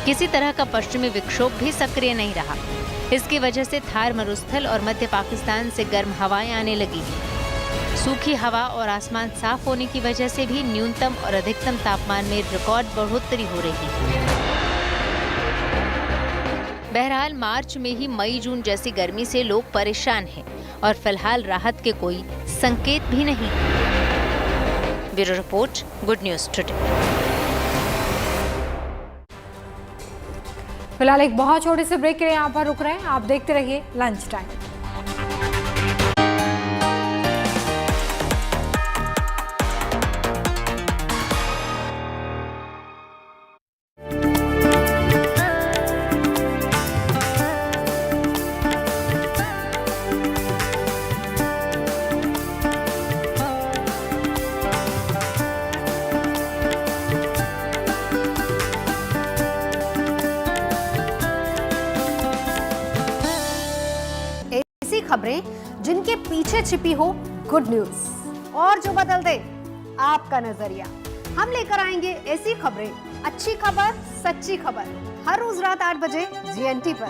किसी तरह का पश्चिमी विक्षोभ भी सक्रिय नहीं रहा। इसकी वजह से थार मरुस्थल और मध्य पाकिस्तान से गर्म हवाएं आने लगी। सूखी हवा और आसमान साफ होने की वजह से भी न्यूनतम और अधिकतम तापमान में रिकॉर्ड बढ़ोतरी हो रही है। बहरहाल मार्च में ही मई जून जैसी गर्मी से लोग परेशान हैं और फिलहाल राहत के कोई संकेत भी नहीं। Bureau report, good news today. फिलहाल एक बहुत छोटे से ब्रेक के लिए यहाँ पर रुक रहे हैं। आप देखते रहिए लंच टाइम। खबरें जिनके पीछे छिपी हो गुड न्यूज और जो बदल दे आपका नजरिया। हम लेकर आएंगे ऐसी खबरें, अच्छी खबर, सच्ची खबर, हर रोज रात 8 बजे GNT पर।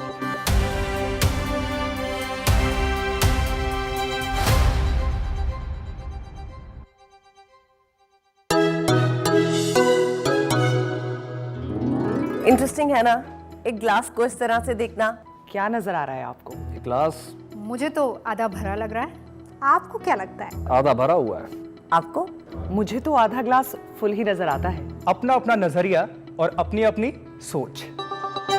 इंटरेस्टिंग है ना, एक ग्लास को इस तरह से देखना। क्या नजर आ रहा है आपको? एक ग्लास मुझे तो आधा भरा लग रहा है। आपको क्या लगता है? आधा भरा हुआ है। आपको? मुझे तो आधा ग्लास फुल ही नजर आता है। अपना अपना नजरिया और अपनी अपनी सोच।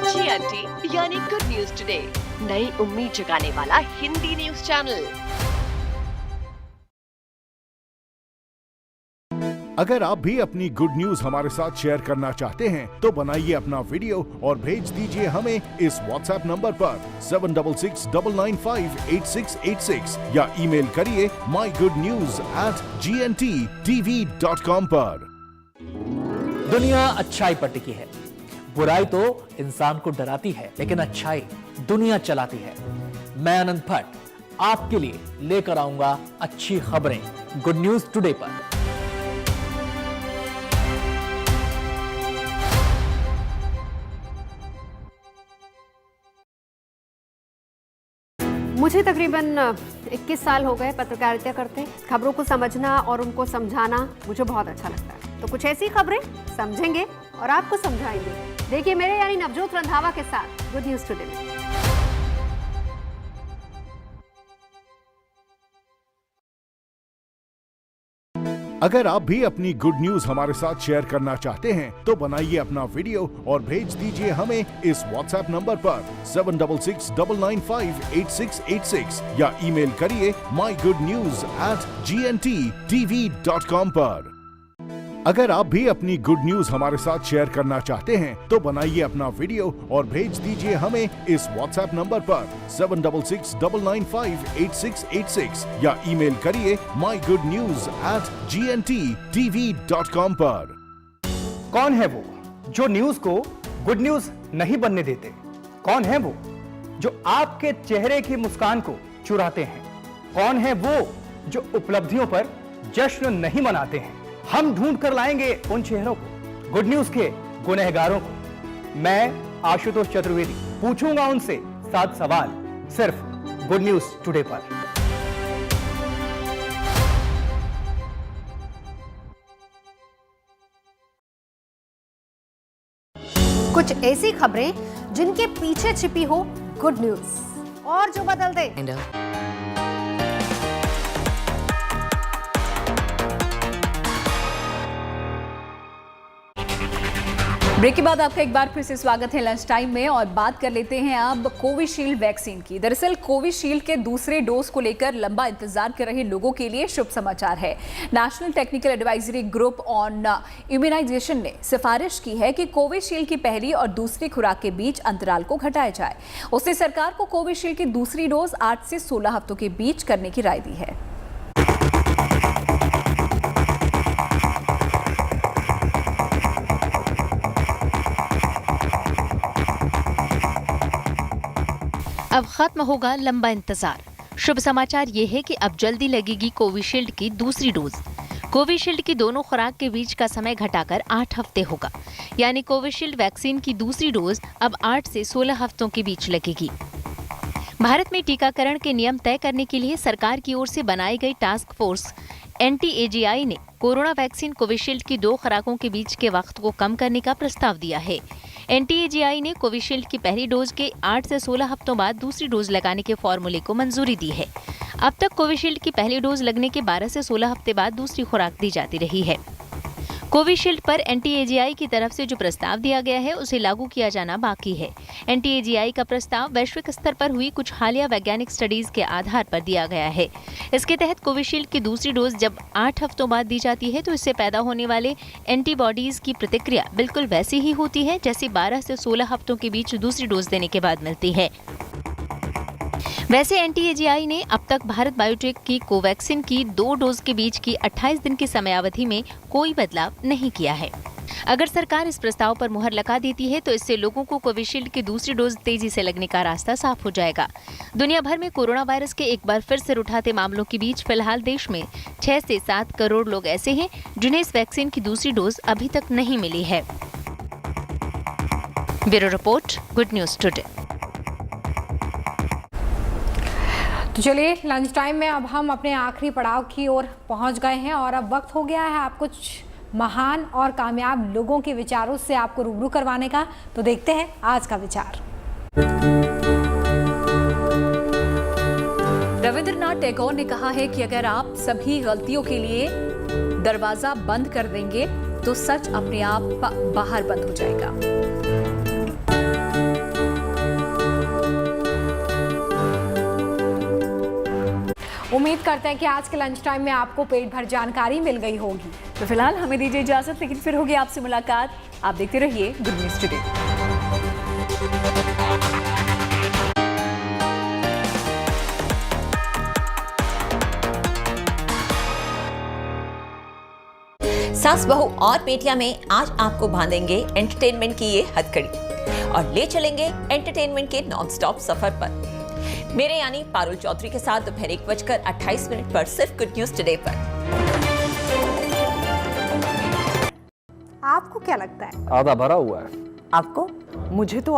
GNT यानी गुड न्यूज टुडे, नई उम्मीद जगाने वाला हिंदी न्यूज चैनल। अगर आप भी अपनी गुड न्यूज हमारे साथ शेयर करना चाहते हैं तो बनाइए अपना वीडियो और भेज दीजिए हमें इस WhatsApp नंबर पर 7669958686 या ईमेल करिए mygoodnews@gntv.com पर। दुनिया अच्छाई पर टिकी है। बुराई तो इंसान को डराती है, लेकिन अच्छाई दुनिया चलाती है। मैं अनंत भट्ट आपके लिए लेकर आऊंगा अच्छी खबरें गुड न्यूज टुडे पर। मुझे तकरीबन 21 साल हो गए पत्रकारिता करते। खबरों को समझना और उनको समझाना मुझे बहुत अच्छा लगता है। तो कुछ ऐसी खबरें समझेंगे और आपको समझाएंगे। देखिए मेरे यानी नवजोत रंधावा के साथ गुड न्यूज टुडे में। अगर आप भी अपनी गुड न्यूज हमारे साथ शेयर करना चाहते हैं तो बनाइए अपना वीडियो और भेज दीजिए हमें इस WhatsApp नंबर पर 7669958686 या ईमेल करिए mygoodnews@gntv.com पर। अगर आप भी अपनी गुड न्यूज हमारे साथ शेयर करना चाहते हैं तो बनाइए अपना वीडियो और भेज दीजिए हमें इस WhatsApp नंबर पर 7669958686 या ईमेल करिए mygoodnews@gntv.com पर। कौन है वो जो न्यूज को गुड न्यूज नहीं बनने देते? कौन है वो जो आपके चेहरे की मुस्कान को चुराते हैं? कौन है वो जो उपलब्धियों पर जश्न नहीं मनाते हैं? हम ढूंढ कर लाएंगे उन चेहरों को, गुड न्यूज के गुनहगारों को। मैं आशुतोष चतुर्वेदी पूछूंगा उनसे 7 सवाल सिर्फ गुड न्यूज टुडे पर। कुछ ऐसी खबरें जिनके पीछे छिपी हो गुड न्यूज और जो बदल दे ब्रेक के बाद आपका एक बार फिर से स्वागत है लंच टाइम में और बात कर लेते हैं अब कोविशील्ड वैक्सीन की। दरअसल कोविशील्ड के दूसरे डोज को लेकर लंबा इंतजार कर रहे लोगों के लिए शुभ समाचार है। National technical advisory group on immunisation ने सिफारिश की है कि कोविशील्ड की पहली और दूसरी खुराक के बीच अंतराल को घटाया जाए। उसने सरकार को कोविशील्ड की दूसरी डोज 8 से 16 हफ्तों के बीच करने की राय दी है। अब खत्म होगा लंबा इंतजार। शुभ समाचार ये है कि अब जल्दी लगेगी कोविशील्ड की दूसरी डोज। कोविशील्ड की दोनों खुराक के बीच का समय घटाकर 8 हफ्ते होगा, यानी कोविशील्ड वैक्सीन की दूसरी डोज अब 8 से 16 हफ्तों के बीच लगेगी। भारत में टीकाकरण के नियम तय करने के लिए सरकार की ओर से बनाई गई टास्क फोर्स NTAGI ने कोरोना वैक्सीन कोविशील्ड की 2 खुराकों के बीच के वक्त को कम करने का प्रस्ताव दिया है। NTAGI ने कोविशील्ड की पहली डोज के 8 से 16 हफ्तों बाद दूसरी डोज लगाने के फॉर्मूले को मंजूरी दी है। अब तक कोविशील्ड की पहली डोज लगने के 12 से 16 हफ्ते बाद दूसरी खुराक दी जाती रही है। कोविशील्ड पर NTAGI की तरफ से जो प्रस्ताव दिया गया है उसे लागू किया जाना बाकी है। NTAGI का प्रस्ताव वैश्विक स्तर पर हुई कुछ हालिया वैज्ञानिक स्टडीज के आधार पर दिया गया है। इसके तहत कोविशील्ड की दूसरी डोज जब 8 हफ्तों बाद दी जाती है तो इससे पैदा होने वाले एंटीबॉडीज की प्रतिक्रिया बिल्कुल वैसी ही होती है जैसी 12 से 16 हफ्तों के बीच दूसरी डोज देने के बाद मिलती है। वैसे NTAGI ने अब तक भारत बायोटेक की कोवैक्सिन की 2 डोज के बीच की 28 दिन की समयावधि में कोई बदलाव नहीं किया है। अगर सरकार इस प्रस्ताव पर मुहर लगा देती है तो इससे लोगों को कोविशील्ड की दूसरी डोज तेजी से लगने का रास्ता साफ हो जाएगा। दुनिया भर में कोरोना वायरस के एक बार फिर से उठाते मामलों के बीच फिलहाल देश में 6 से 7 करोड़ लोग ऐसे हैं जिन्हें इस वैक्सीन की दूसरी डोज अभी तक नहीं मिली है। Bureau report, good news today. तो चलिए, लंच टाइम में अब हम अपने आखिरी पड़ाव की ओर पहुंच गए हैं और अब वक्त हो गया है आप कुछ महान और कामयाब लोगों के विचारों से आपको रूबरू करवाने का। तो देखते हैं आज का विचार। रविंद्रनाथ टैगोर ने कहा है कि अगर आप सभी गलतियों के लिए दरवाजा बंद कर देंगे तो सच अपने आप बाहर बंद हो जाएगा। उम्मीद करते हैं कि आज के लंच टाइम में आपको पेट भर जानकारी मिल गई होगी। तो फिलहाल हमें दीजिए इजाजत, लेकिन फिर होगी आपसे मुलाकात। आप देखते रहिए गुड न्यूज टुडे। सास बहू और पेटिया में आज आपको बांधेंगे एंटरटेनमेंट की ये हथकड़ी और ले चलेंगे एंटरटेनमेंट के नॉन स्टॉप सफर पर। मेरे यानी पारुल चौधरी के साथ दोपहर 1:28 पर सिर्फ गुड न्यूज टुडे पर। आपको क्या लगता है? आधा भरा हुआ है। आपको? मुझे तो